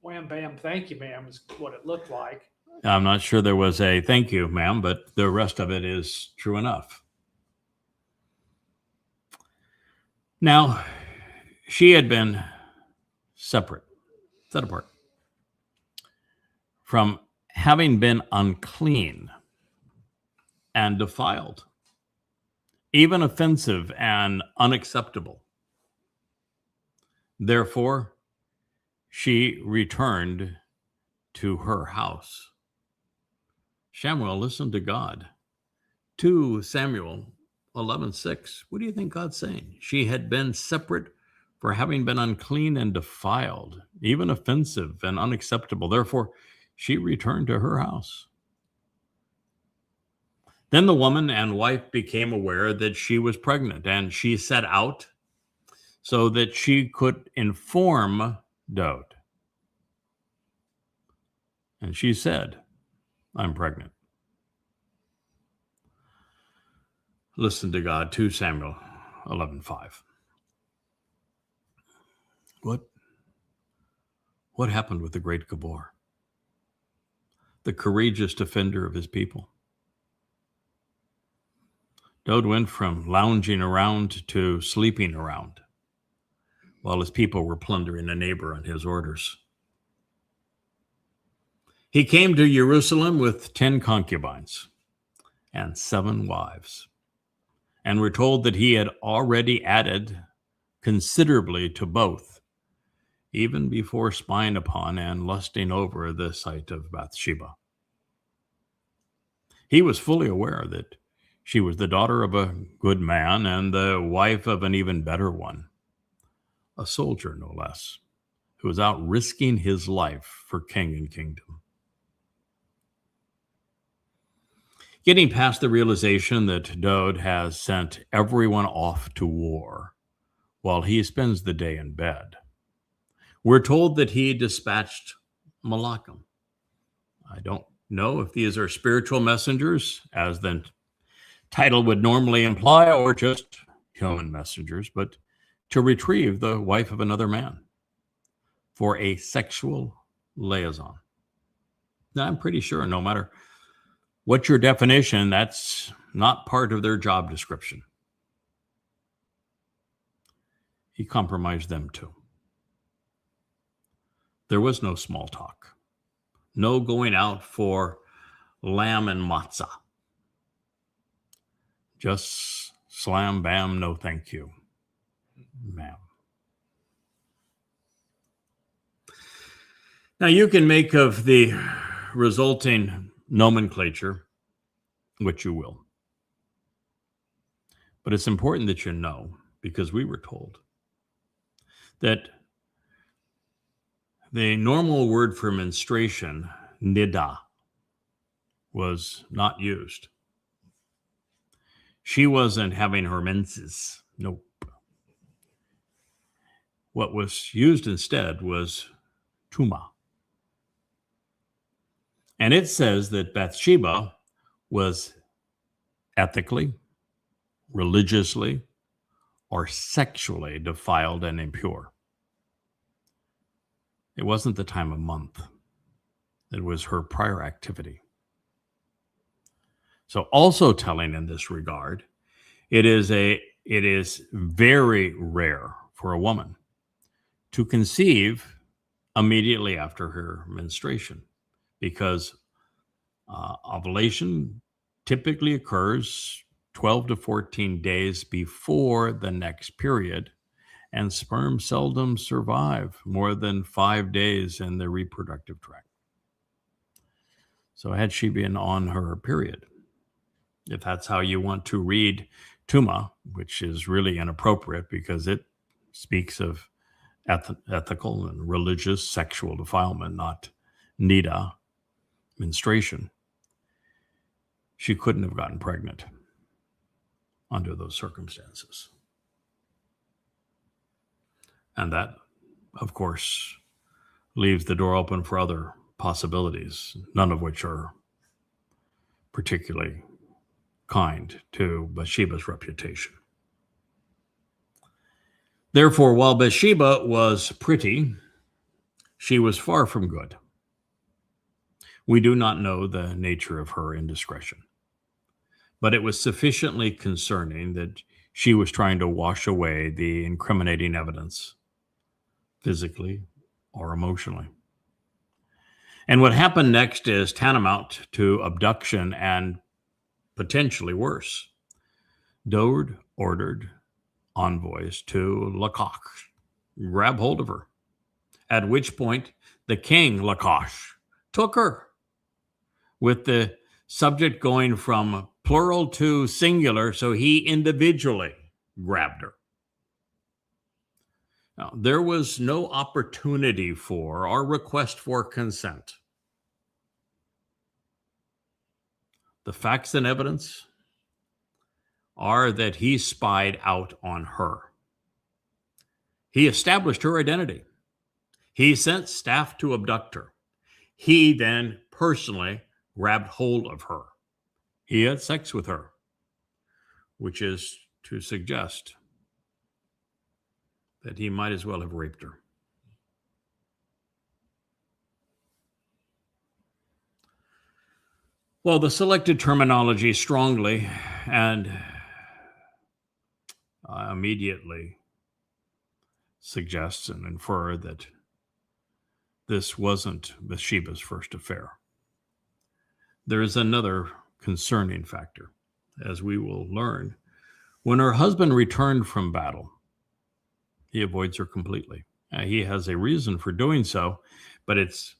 Wham, bam, thank you, ma'am, is what it looked like. I'm not sure there was a thank you, ma'am, but the rest of it is true enough. Now, she had been set apart from having been unclean and defiled, even offensive and unacceptable. Therefore, she returned to her house. Shemuel listened to God. 2 Samuel 11:6. What do you think God's saying? She had been separate for having been unclean and defiled, even offensive and unacceptable. Therefore, she returned to her house. Then the woman and wife became aware that she was pregnant, and she set out so that she could inform Dowd. And she said, I'm pregnant. Listen to God, 2 Samuel 11:5. What happened with the great Gabor, the courageous defender of his people? Dowd went from lounging around to sleeping around while his people were plundering a neighbor on his orders. He came to Jerusalem with 10 concubines and 7 wives, and we're told that he had already added considerably to both, even before spying upon and lusting over the site of Bathsheba. He was fully aware that she was the daughter of a good man and the wife of an even better one, a soldier no less, who was out risking his life for king and kingdom. Getting past the realization that Dowd has sent everyone off to war while he spends the day in bed, we're told that he dispatched malachim. I don't know if these are spiritual messengers, as the title would normally imply, or just human messengers, but to retrieve the wife of another man for a sexual liaison. Now, I'm pretty sure no matter what's your definition, that's not part of their job description. He compromised them too. There was no small talk, no going out for lamb and matzah. Just slam, bam, no thank you, ma'am. Now you can make of the resulting nomenclature what you will. But it's important that you know, because we were told that the normal word for menstruation, nida, was not used. She wasn't having her menses. Nope. What was used instead was Tuma. And it says that Bathsheba was ethically, religiously, or sexually defiled and impure. It wasn't the time of month. It was her prior activity. So also telling in this regard, it is very rare for a woman to conceive immediately after her menstruation, because ovulation typically occurs 12 to 14 days before the next period, and sperm seldom survive more than 5 days in the reproductive tract. So had she been on her period, if that's how you want to read Tuma, which is really inappropriate because it speaks of ethical and religious sexual defilement, not nida, menstruation, she couldn't have gotten pregnant under those circumstances. And that, of course, leaves the door open for other possibilities, none of which are particularly kind to Bathsheba's reputation. Therefore, while Bathsheba was pretty, she was far from good. We do not know the nature of her indiscretion, but it was sufficiently concerning that she was trying to wash away the incriminating evidence, physically or emotionally. And what happened next is tantamount to abduction and potentially worse. Dowd ordered envoys to Lachish grab hold of her, at which point the king, Lachish, took her, with the subject going from plural to singular, so he individually grabbed her. Now, there was no opportunity for or request for consent. The facts and evidence are that he spied out on her. He established her identity. He sent staff to abduct her. He then personally grabbed hold of her. He had sex with her, which is to suggest that he might as well have raped her. Well, the selected terminology strongly and immediately suggests and infer that this wasn't Bathsheba's first affair. There is another concerning factor, as we will learn. When her husband returned from battle, he avoids her completely. He has a reason for doing so, but it's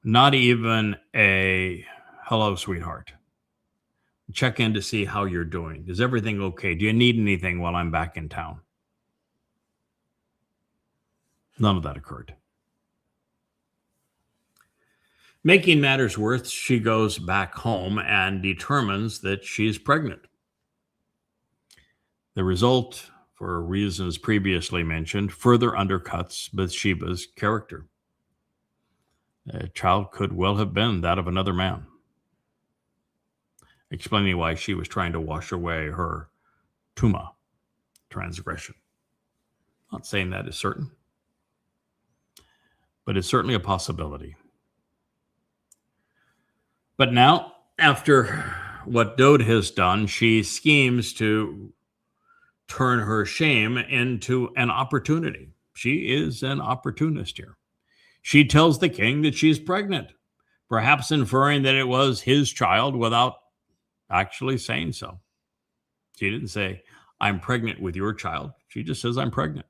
not even a hello, sweetheart. Check in to see how you're doing. Is everything okay? Do you need anything while I'm back in town? None of that occurred. Making matters worse, she goes back home and determines that she's pregnant. The result, for reasons previously mentioned, further undercuts Bathsheba's character. The child could well have been that of another man, explaining why she was trying to wash away her Tuma transgression. Not saying that is certain, but it's certainly a possibility. But now, after what Dowd has done, she schemes to turn her shame into an opportunity. She is an opportunist here. She tells the king that she's pregnant, perhaps inferring that it was his child without actually saying so. She didn't say, I'm pregnant with your child. She just says, I'm pregnant.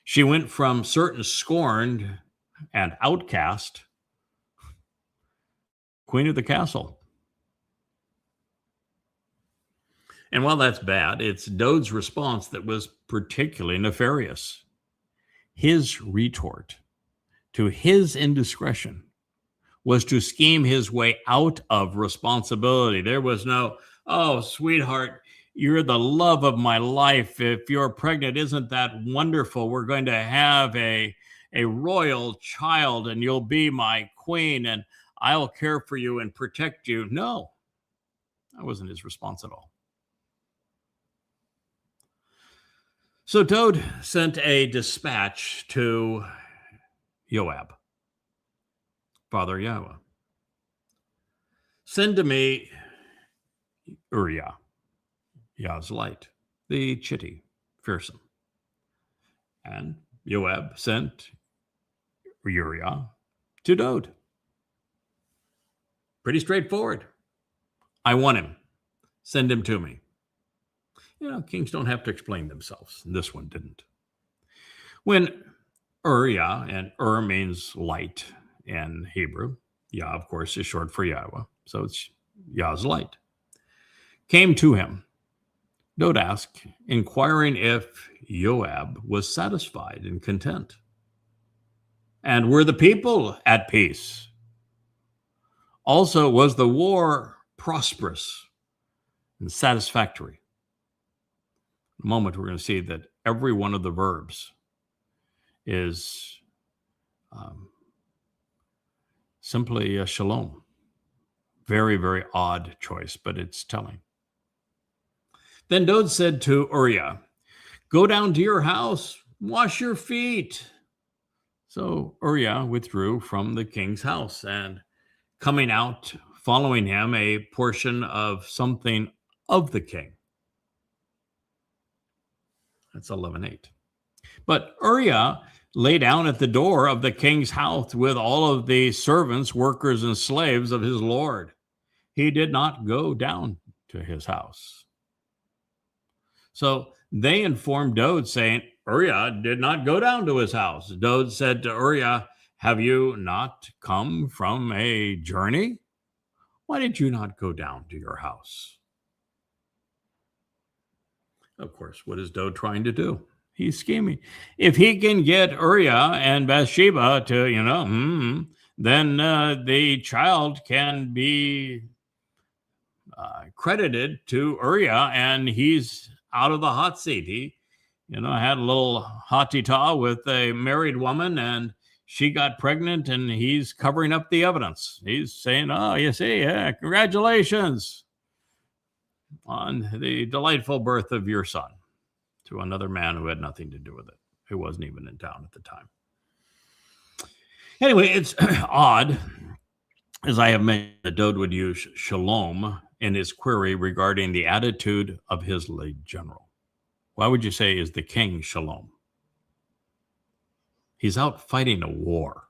She went from certain scorned and outcast, queen of the castle. And while that's bad, it's Dowd's response that was particularly nefarious. His retort to his indiscretion was to scheme his way out of responsibility. There was no, oh, sweetheart, you're the love of my life. If you're pregnant, isn't that wonderful? We're going to have a royal child and you'll be my queen and I'll care for you and protect you. No, that wasn't his response at all. So Dowd sent a dispatch to Joab, Father Yahowah. Send to me Uriah, Yah's light, the chitty, fearsome. And Joab sent Uriah to Dowd. Pretty straightforward. I want him. Send him to me. You know, kings don't have to explain themselves. This one didn't. When Uriah, and means light in Hebrew, Yah, of course, is short for Yahowah, so it's Yah's light, came to him, Dowd asked, inquiring if Joab was satisfied and content. And were the people at peace? Also, was the war prosperous and satisfactory? In a moment, we're going to see that every one of the verbs is simply a shalom. Very, very odd choice, but it's telling. Then Dowd said to Uriah, go down to your house, wash your feet. So Uriah withdrew from the king's house, and coming out, following him, a portion of something of the king. That's 11:8. But Uriah lay down at the door of the king's house with all of the servants, workers, and slaves of his lord. He did not go down to his house. So they informed Dowd, saying, Uriah did not go down to his house. Dowd said to Uriah, have you not come from a journey? Why did you not go down to your house? Of course, what is Dowd trying to do? He's scheming. If he can get Uriah and Bathsheba to, then the child can be credited to Uriah, and he's out of the hot seat. He, had a little hotty-taw with a married woman, and she got pregnant, and he's covering up the evidence. He's saying, oh, you see, congratulations on the delightful birth of your son, to another man who had nothing to do with it, who wasn't even in town at the time. Anyway, it's odd, as I have mentioned, that Dowd would use shalom in his query regarding the attitude of his lead general. Why would you say is the king shalom? He's out fighting a war.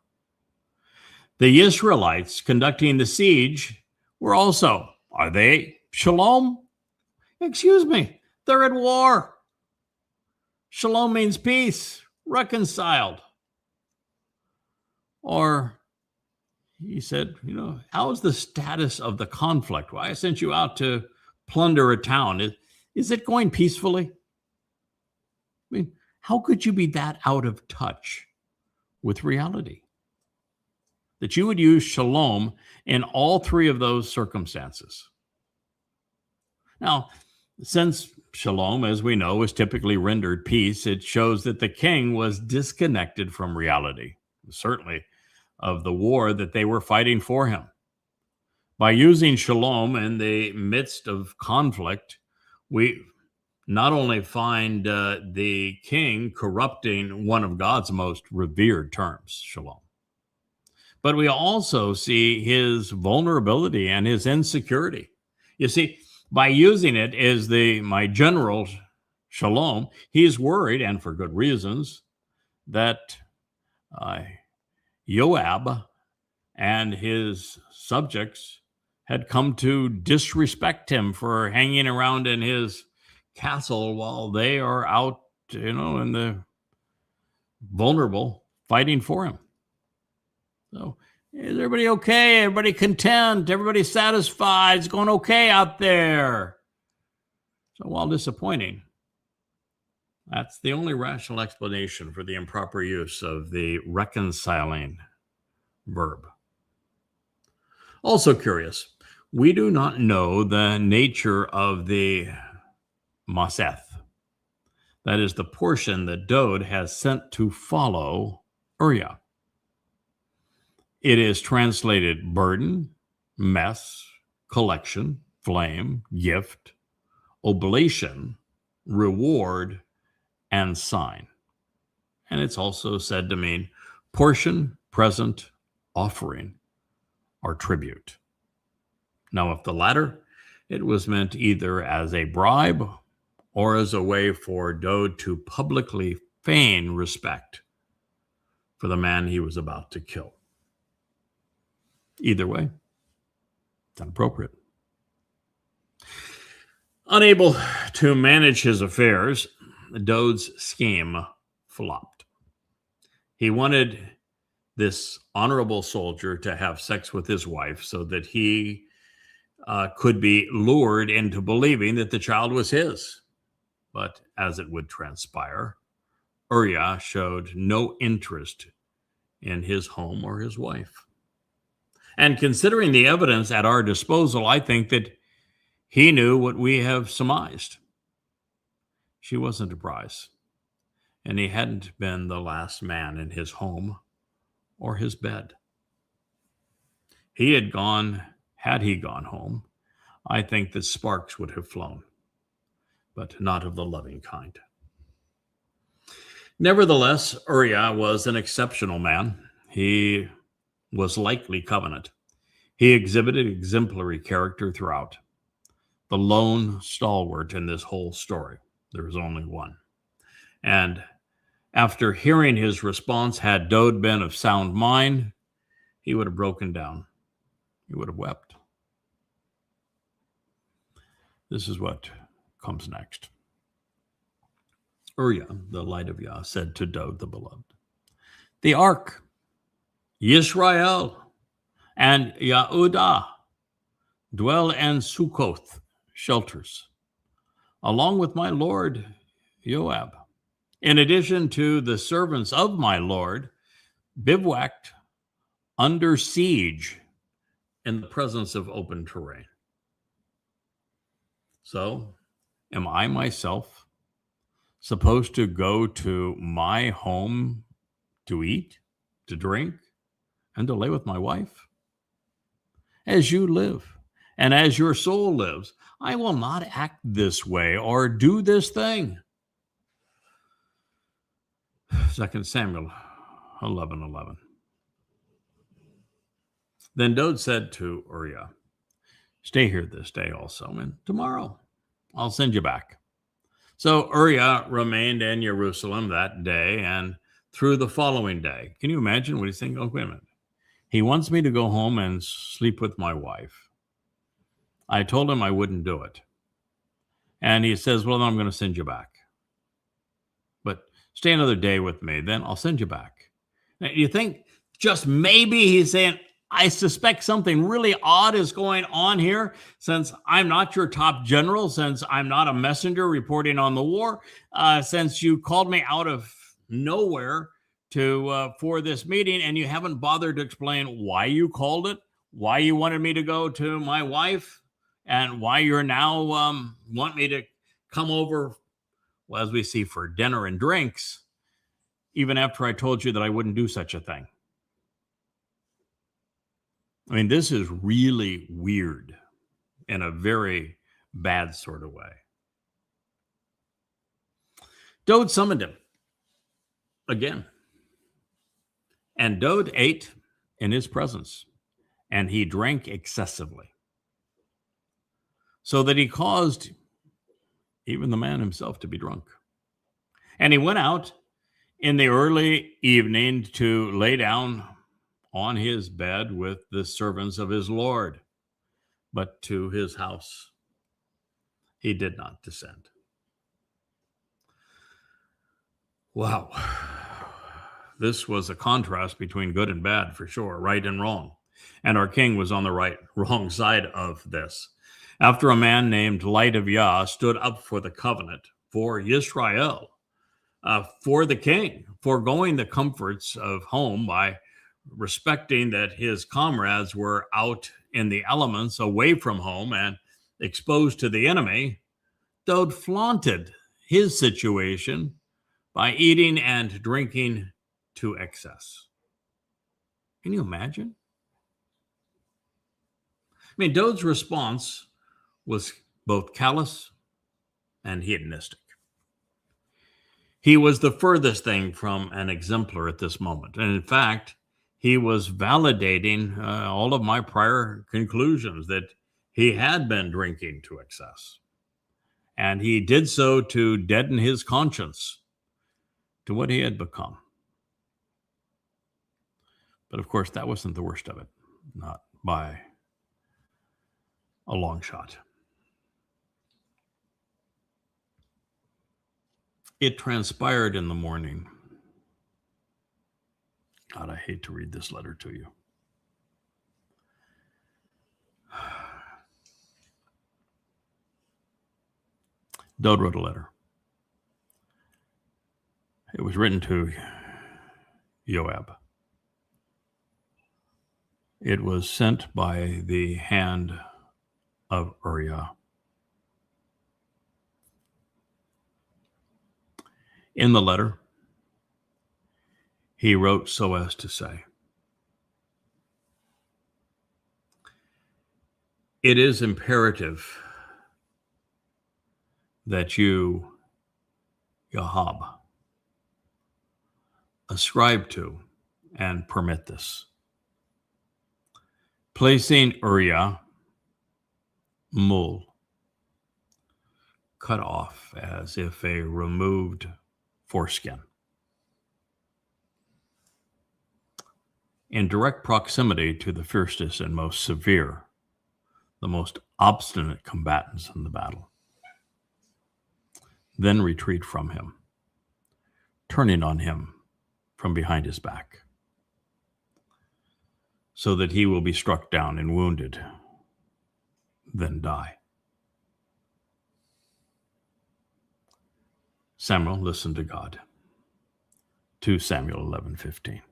The Israelites conducting the siege were also, are they shalom? Excuse me, they're at war. Shalom means peace, reconciled. Or he said, how's the status of the conflict? Well, I sent you out to plunder a town. Is it going peacefully? I mean, how could you be that out of touch with reality? That you would use shalom in all three of those circumstances. Now, since shalom, as we know, is typically rendered peace, it shows that the king was disconnected from reality, certainly of the war that they were fighting for him. By using shalom in the midst of conflict, we not only find the king corrupting one of God's most revered terms, shalom, but we also see his vulnerability and his insecurity. You see, by using it as my general shalom, he's worried, and for good reasons, that Joab and his subjects had come to disrespect him for hanging around in his castle while they are out, in the vulnerable fighting for him. So, is everybody okay? Everybody content? Everybody satisfied? It's going okay out there? So while disappointing, that's the only rational explanation for the improper use of the reconciling verb. Also curious, we do not know the nature of the Matzah. That is the portion that Dowd has sent to follow Uriah. It is translated burden, mess, collection, flame, gift, oblation, reward, and sign. And it's also said to mean portion, present, offering, or tribute. Now, if the latter, it was meant either as a bribe or as a way for Dowd to publicly feign respect for the man he was about to kill. Either way, it's inappropriate. Unable to manage his affairs, Dowd's scheme flopped. He wanted this honorable soldier to have sex with his wife so that he could be lured into believing that the child was his. But as it would transpire, Uriah showed no interest in his home or his wife. And considering the evidence at our disposal, I think that he knew what we have surmised. She wasn't a prize, and he hadn't been the last man in his home or his bed. Had he gone home, I think that sparks would have flown, but not of the loving kind. Nevertheless, Uriah was an exceptional man. He was likely covenant. He exhibited exemplary character throughout. The lone stalwart in this whole story. There was only one. And after hearing his response, had Dowd been of sound mind, he would have broken down. He would have wept. This is what comes next. Uriah, the light of Yah, said to Dowd the beloved, "The ark, Yisrael, and Yehudah dwell in Sukkoth, shelters, along with my lord Joab. In addition to the servants of my lord, bivouacked under siege in the presence of open terrain." So, am I myself supposed to go to my home to eat, to drink, and to lay with my wife? As you live, and as your soul lives, I will not act this way or do this thing. Second Shemuel 11:11. Then Dowd said to Uriah, "Stay here this day also, and tomorrow I'll send you back." So Uriah remained in Jerusalem that day and through the following day. Can you imagine what he's thinking? Oh, wait a minute. He wants me to go home and sleep with my wife. I told him I wouldn't do it. And he says, "Well, then I'm going to send you back. But stay another day with me, then I'll send you back." Now, you think just maybe he's saying, I suspect something really odd is going on here, since I'm not your top general, since I'm not a messenger reporting on the war, since you called me out of nowhere for this meeting, and you haven't bothered to explain why you called it, why you wanted me to go to my wife, and why you're now want me to come over, well, as we see, for dinner and drinks, even after I told you that I wouldn't do such a thing. I mean, this is really weird in a very bad sort of way. Dowd summoned him again. And Dowd ate in his presence, and he drank excessively, so that he caused even the man himself to be drunk. And he went out in the early evening to lay down on his bed with the servants of his Lord, but to his house he did not descend. Wow. This was a contrast between good and bad, for sure, right and wrong. And our king was on the wrong side of this. After a man named Light of Yah stood up for the covenant, for Yisrael, for the king, foregoing the comforts of home by respecting that his comrades were out in the elements away from home and exposed to the enemy, Dowd flaunted his situation by eating and drinking to excess. Can you imagine? I mean, Dowd's response was both callous and hedonistic. He was the furthest thing from an exemplar at this moment. And in fact, he was validating all of my prior conclusions that he had been drinking to excess. And he did so to deaden his conscience to what he had become. But of course, that wasn't the worst of it, not by a long shot. It transpired in the morning. God, I hate to read this letter to you. Dowd wrote a letter. It was written to Joab. It was sent by the hand of Uriah. In the letter, he wrote so as to say, "It is imperative that you, Yahowah, ascribe to and permit this. Placing Uriah, mul, cut off as if a removed foreskin, in direct proximity to the fiercest and most severe, the most obstinate combatants in the battle. Then retreat from him, turning on him from behind his back, so that he will be struck down and wounded, then die." Samuel listened to God. 2 Samuel 11:15.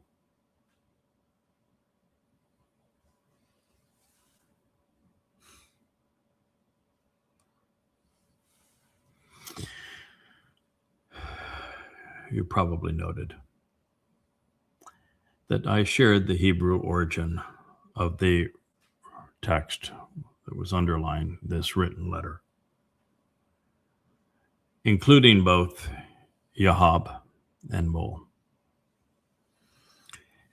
You probably noted that I shared the Hebrew origin of the text that was underlying this written letter, including both Yahab and Mul.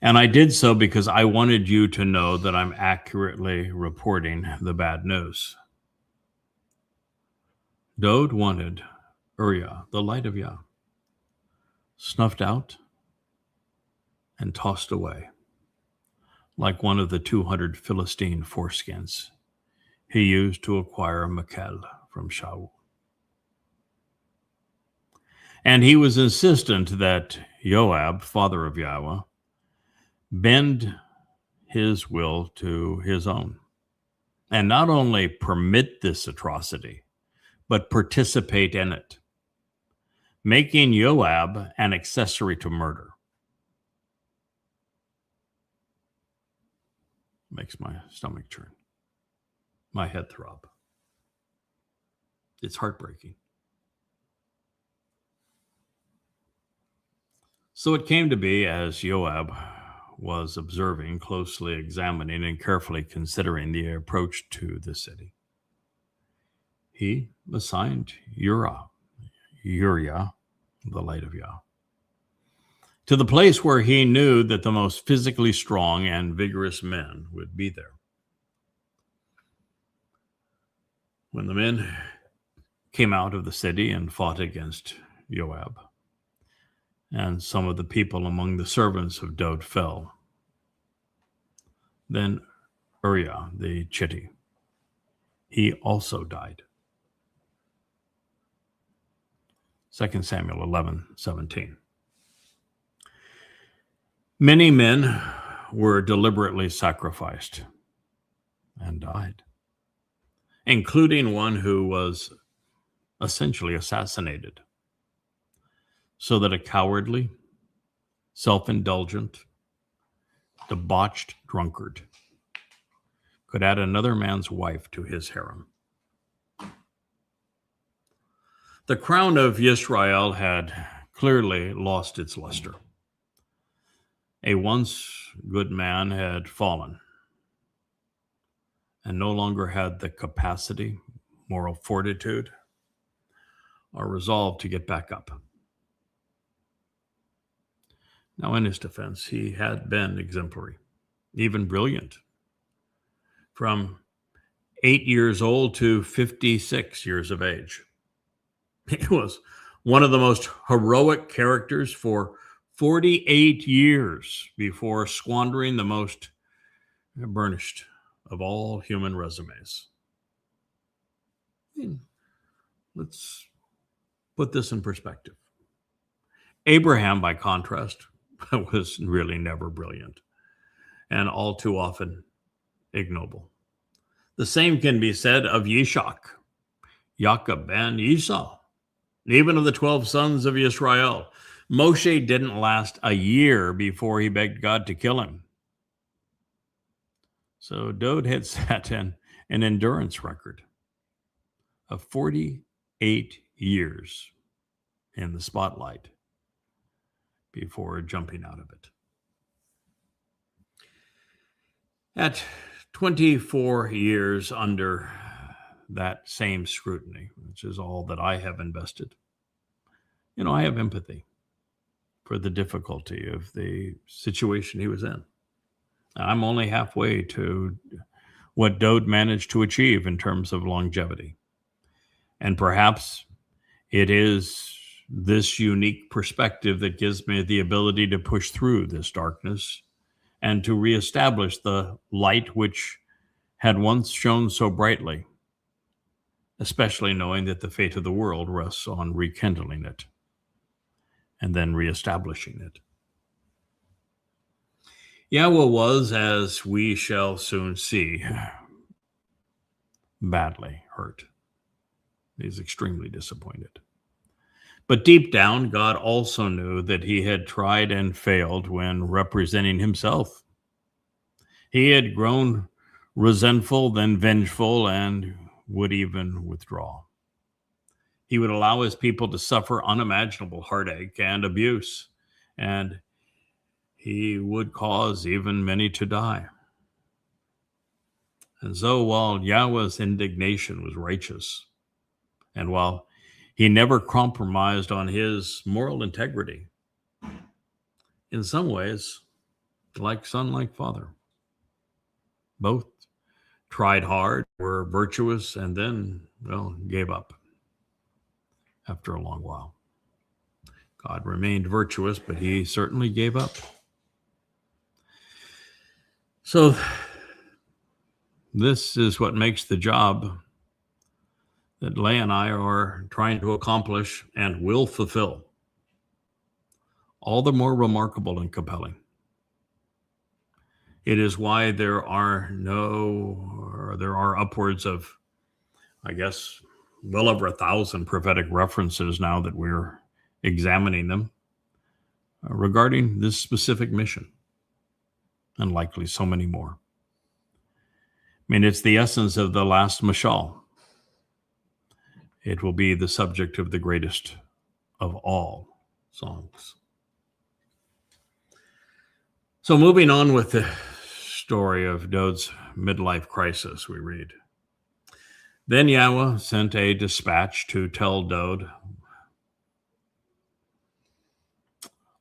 And I did so because I wanted you to know that I'm accurately reporting the bad news. Dowd wanted Uriah, the light of Yah, snuffed out and tossed away, like one of the 200 Philistine foreskins he used to acquire Michal from Shabuwah. And he was insistent that Joab, father of Yahowah, bend his will to his own, and not only permit this atrocity, but participate in it, making Joab an accessory to murder. Makes my stomach churn, my head throb. It's heartbreaking. So it came to be, as Joab was observing, closely examining, and carefully considering the approach to the city, he assigned Uriah, the light of Yah, to the place where he knew that the most physically strong and vigorous men would be there. When the men came out of the city and fought against Joab, and some of the people among the servants of Dowd fell, then Uriah the Hittite, he also died. 2 Samuel 11:17. Many men were deliberately sacrificed and died. including one who was essentially assassinated, so that a cowardly, self-indulgent, debauched drunkard could add another man's wife to his harem. The crown of Israel had clearly lost its luster. A once good man had fallen and no longer had the capacity, moral fortitude, or resolve to get back up. Now, in his defense, he had been exemplary, even brilliant. From 8 years old to 56 years of age. He was one of the most heroic characters for 48 years before squandering the most burnished of all human resumes. Let's put this in perspective. Abraham, by contrast, was really never brilliant and all too often ignoble. The same can be said of Yishak, Jacob, and Esau, even of the 12 sons of Israel. Moshe didn't last a year before he begged God to kill him. So Dowd had set an endurance record of 48 years in the spotlight before jumping out of it. At 24 years under that same scrutiny, which is all that I have invested, I have empathy for the difficulty of the situation he was in. I'm only halfway to what Dowd managed to achieve in terms of longevity. And perhaps it is this unique perspective that gives me the ability to push through this darkness and to reestablish the light which had once shone so brightly, especially knowing that the fate of the world rests on rekindling it and then reestablishing it. Yahowah was, as we shall soon see, badly hurt. He's extremely disappointed. But deep down, God also knew that he had tried and failed when representing himself. He had grown resentful, then vengeful, and would even withdraw. He would allow his people to suffer unimaginable heartache and abuse, and he would cause even many to die. And so while Yahowah's indignation was righteous, and while he never compromised on his moral integrity, in some ways, like son, like father, both tried hard, were virtuous, and then, gave up after a long while. God remained virtuous, but he certainly gave up. So this is what makes the job that Leah and I are trying to accomplish and will fulfill all the more remarkable and compelling. It is why there are upwards of, well over 1,000 prophetic references now that we're examining them regarding this specific mission, and likely so many more. It's the essence of the last mashal. It will be the subject of the greatest of all songs. So moving on with the story of Dowd's midlife crisis, we read, Then Yahowah sent a dispatch to tell Dowd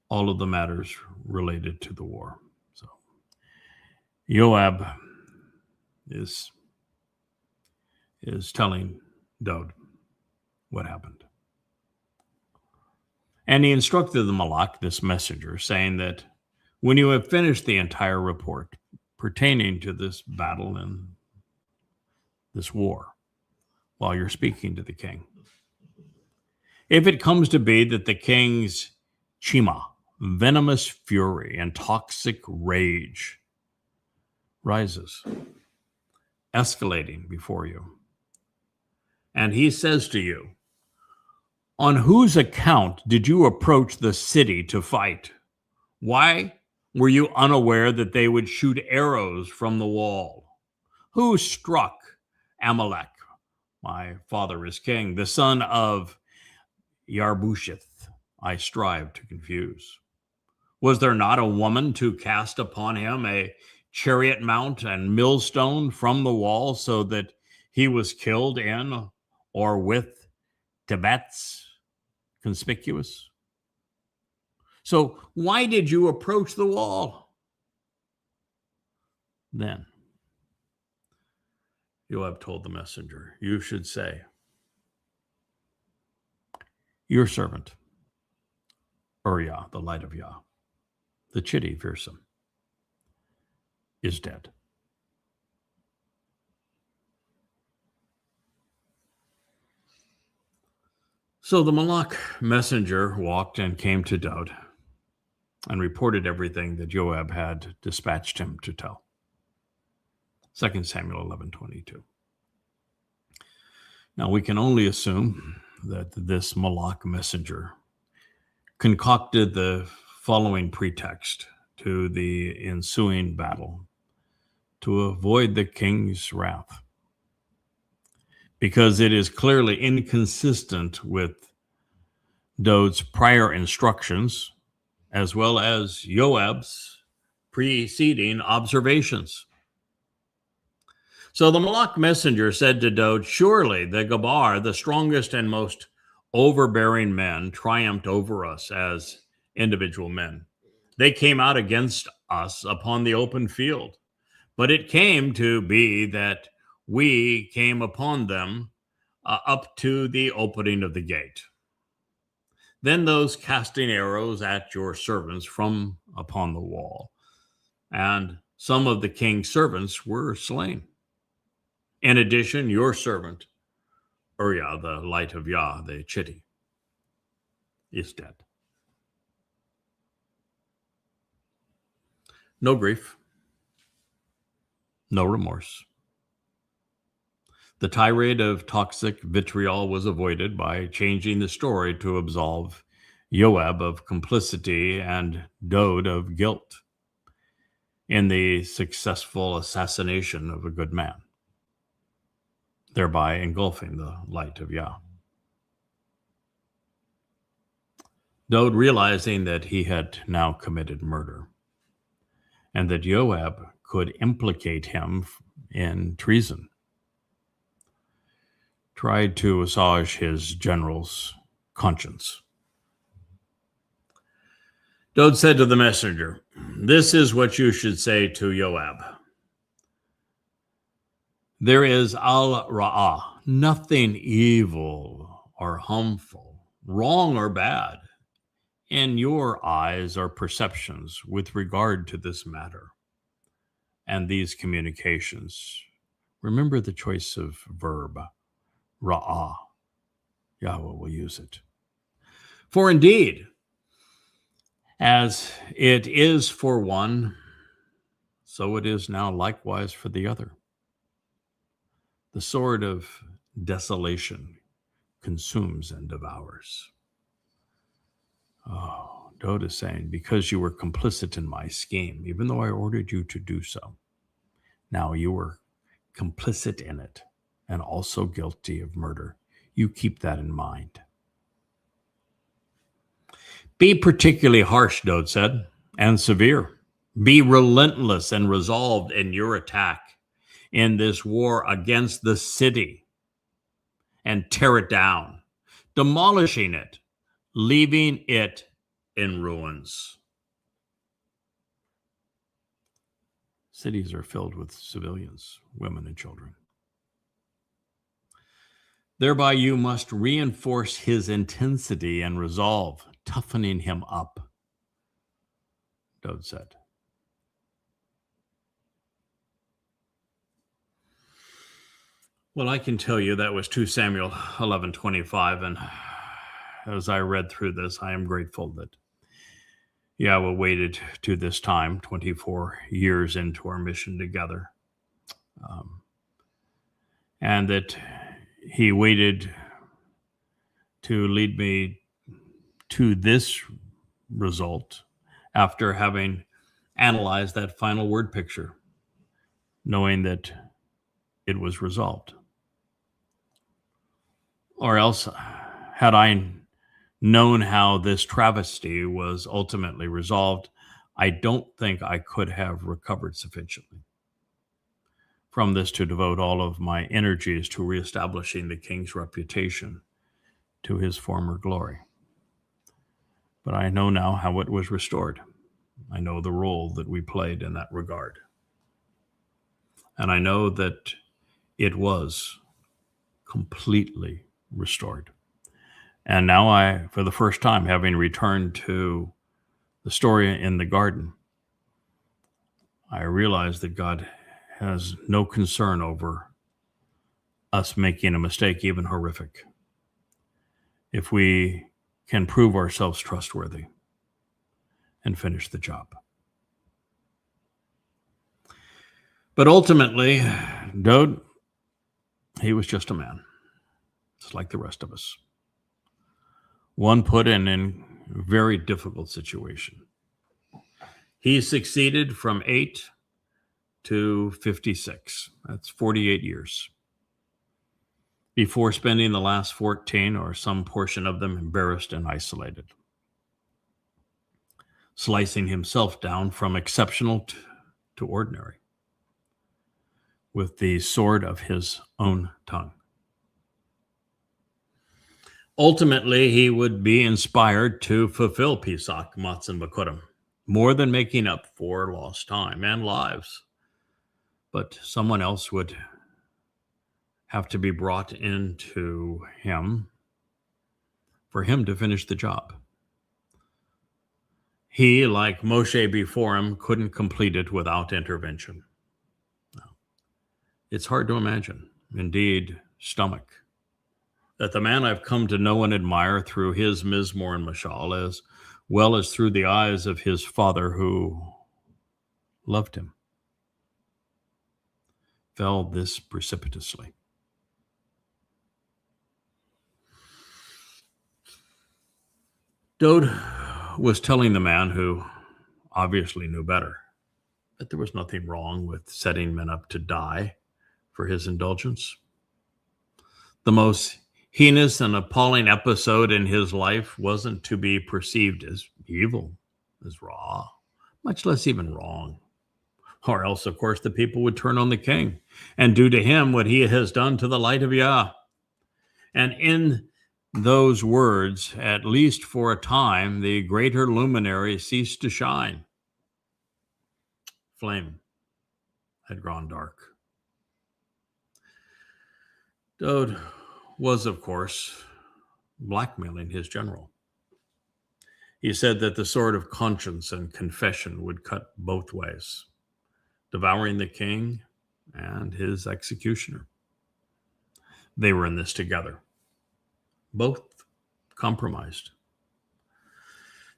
all of the matters related to the war. So Joab is telling Dowd what happened. And he instructed the Malak, this messenger, saying that when you have finished the entire report pertaining to this battle and this war, while you're speaking to the king, if it comes to be that the king's Tuma, venomous fury and toxic rage, rises, escalating before you, And he says to you, on whose account did you approach the city to fight? Why were you unaware that they would shoot arrows from the wall? Who struck Amalek? My father is king, the son of Yarbusheth. I strive to confuse. Was there not a woman to cast upon him a chariot mount and millstone from the wall so that he was killed in or with Tebets conspicuous? So why did you approach the wall? Then Joab told the messenger, you should say, your servant, Uriah, the light of Yah, the chitty fearsome, is dead. So the Malach messenger walked and came to Dowd and reported everything that Joab had dispatched him to tell. 2 Samuel 11:22. Now we can only assume that this Malach messenger concocted the following pretext to the ensuing battle to avoid the king's wrath, because it is clearly inconsistent with Dowd's prior instructions as well as Joab's preceding observations. So the Malach messenger said to Dowd, surely the Gabar, the strongest and most overbearing men, triumphed over us as individual men. They came out against us upon the open field, but it came to be that we came upon them up to the opening of the gate. Then those casting arrows at your servants from upon the wall, and some of the king's servants were slain. In addition, your servant, Uriah, the light of Yah, the chitty, is dead. No grief, no remorse. The tirade of toxic vitriol was avoided by changing the story to absolve Joab of complicity and Dowd of guilt in the successful assassination of a good man, thereby engulfing the light of Yah. Dowd, realizing that he had now committed murder and that Joab could implicate him in treason, tried to assuage his general's conscience. Dowd said to the messenger, this is what you should say to Joab. There is al-ra'ah, nothing evil or harmful, wrong or bad, in your eyes or perceptions with regard to this matter and these communications. Remember the choice of verb, ra'ah. Yahowah will use it. For indeed, as it is for one, so it is now likewise for the other. The sword of desolation consumes and devours. Oh, Dowd is saying, because you were complicit in my scheme, even though I ordered you to do so, now you were complicit in it and also guilty of murder. You keep that in mind. Be particularly harsh, Dowd said, and severe. Be relentless and resolved in your attack in this war against the city, and tear it down, demolishing it, leaving it in ruins. Cities are filled with civilians, women and children. Thereby you must reinforce his intensity and resolve, toughening him up, Dowd said. Well, I can tell you that was 2 Samuel 11:25, and as I read through this, I am grateful that Yahowah waited to this time, 24 years into our mission together, and that he waited to lead me to this result after having analyzed that final word picture, knowing that it was resolved. Or else, had I known how this travesty was ultimately resolved, I don't think I could have recovered sufficiently from this to devote all of my energies to reestablishing the king's reputation to his former glory. But I know now how it was restored. I know the role that we played in that regard. And I know that it was completely restored. And now I, for the first time, having returned to the story in the garden, I realize that God has no concern over us making a mistake, even horrific, if we can prove ourselves trustworthy and finish the job. But ultimately, Dowd, he was just a man, just like the rest of us. One put in a very difficult situation. He succeeded from 8 to 56. That's 48 years. Before spending the last 14 or some portion of them embarrassed and isolated, slicing himself down from exceptional to ordinary with the sword of his own tongue. Ultimately, he would be inspired to fulfill Pesach, Matzah, and Bikuwrym, more than making up for lost time and lives. But someone else would have to be brought into him for him to finish the job. He, like Moshe before him, couldn't complete it without intervention. It's hard to imagine, indeed, stomach, that the man I've come to know and admire through his Mizmor and Mashal, as well as through the eyes of his father who loved him, fell this precipitously. Dowd was telling the man who obviously knew better that there was nothing wrong with setting men up to die for his indulgence. The most heinous and appalling episode in his life wasn't to be perceived as evil, as raw, much less even wrong. Or else, of course, the people would turn on the king and do to him what he has done to the light of Yah. And in those words, at least for a time, the greater luminary ceased to shine. Flame had grown dark. Dowd was, of course, blackmailing his general. He said that the sword of conscience and confession would cut both ways, devouring the king and his executioner. They were in this together. Both compromised.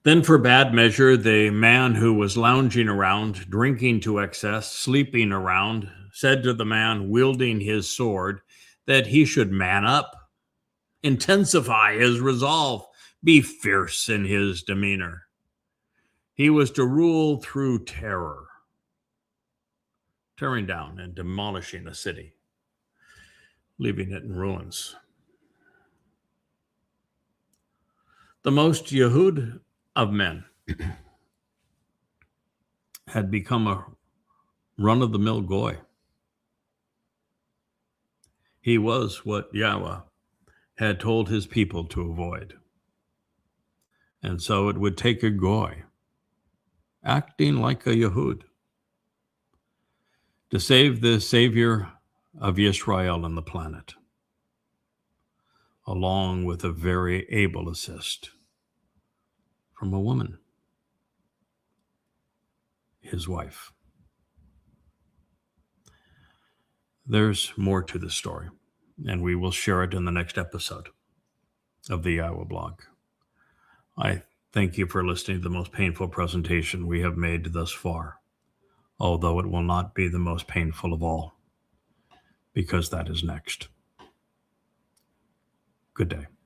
Then, for bad measure, the man who was lounging around, drinking to excess, sleeping around, said to the man wielding his sword that he should man up, intensify his resolve, be fierce in his demeanor. He was to rule through terror, tearing down and demolishing a city, leaving it in ruins. The most Yehud of men had become a run-of-the-mill goy. He was what Yahowah had told his people to avoid. And so it would take a goy, acting like a Yehud, to save the savior of Israel and the planet, along with a very able assist from a woman, his wife. There's more to the story, and we will share it in the next episode of the Yahowah blog. I thank you for listening to the most painful presentation we have made thus far, although it will not be the most painful of all, because that is next. Good day.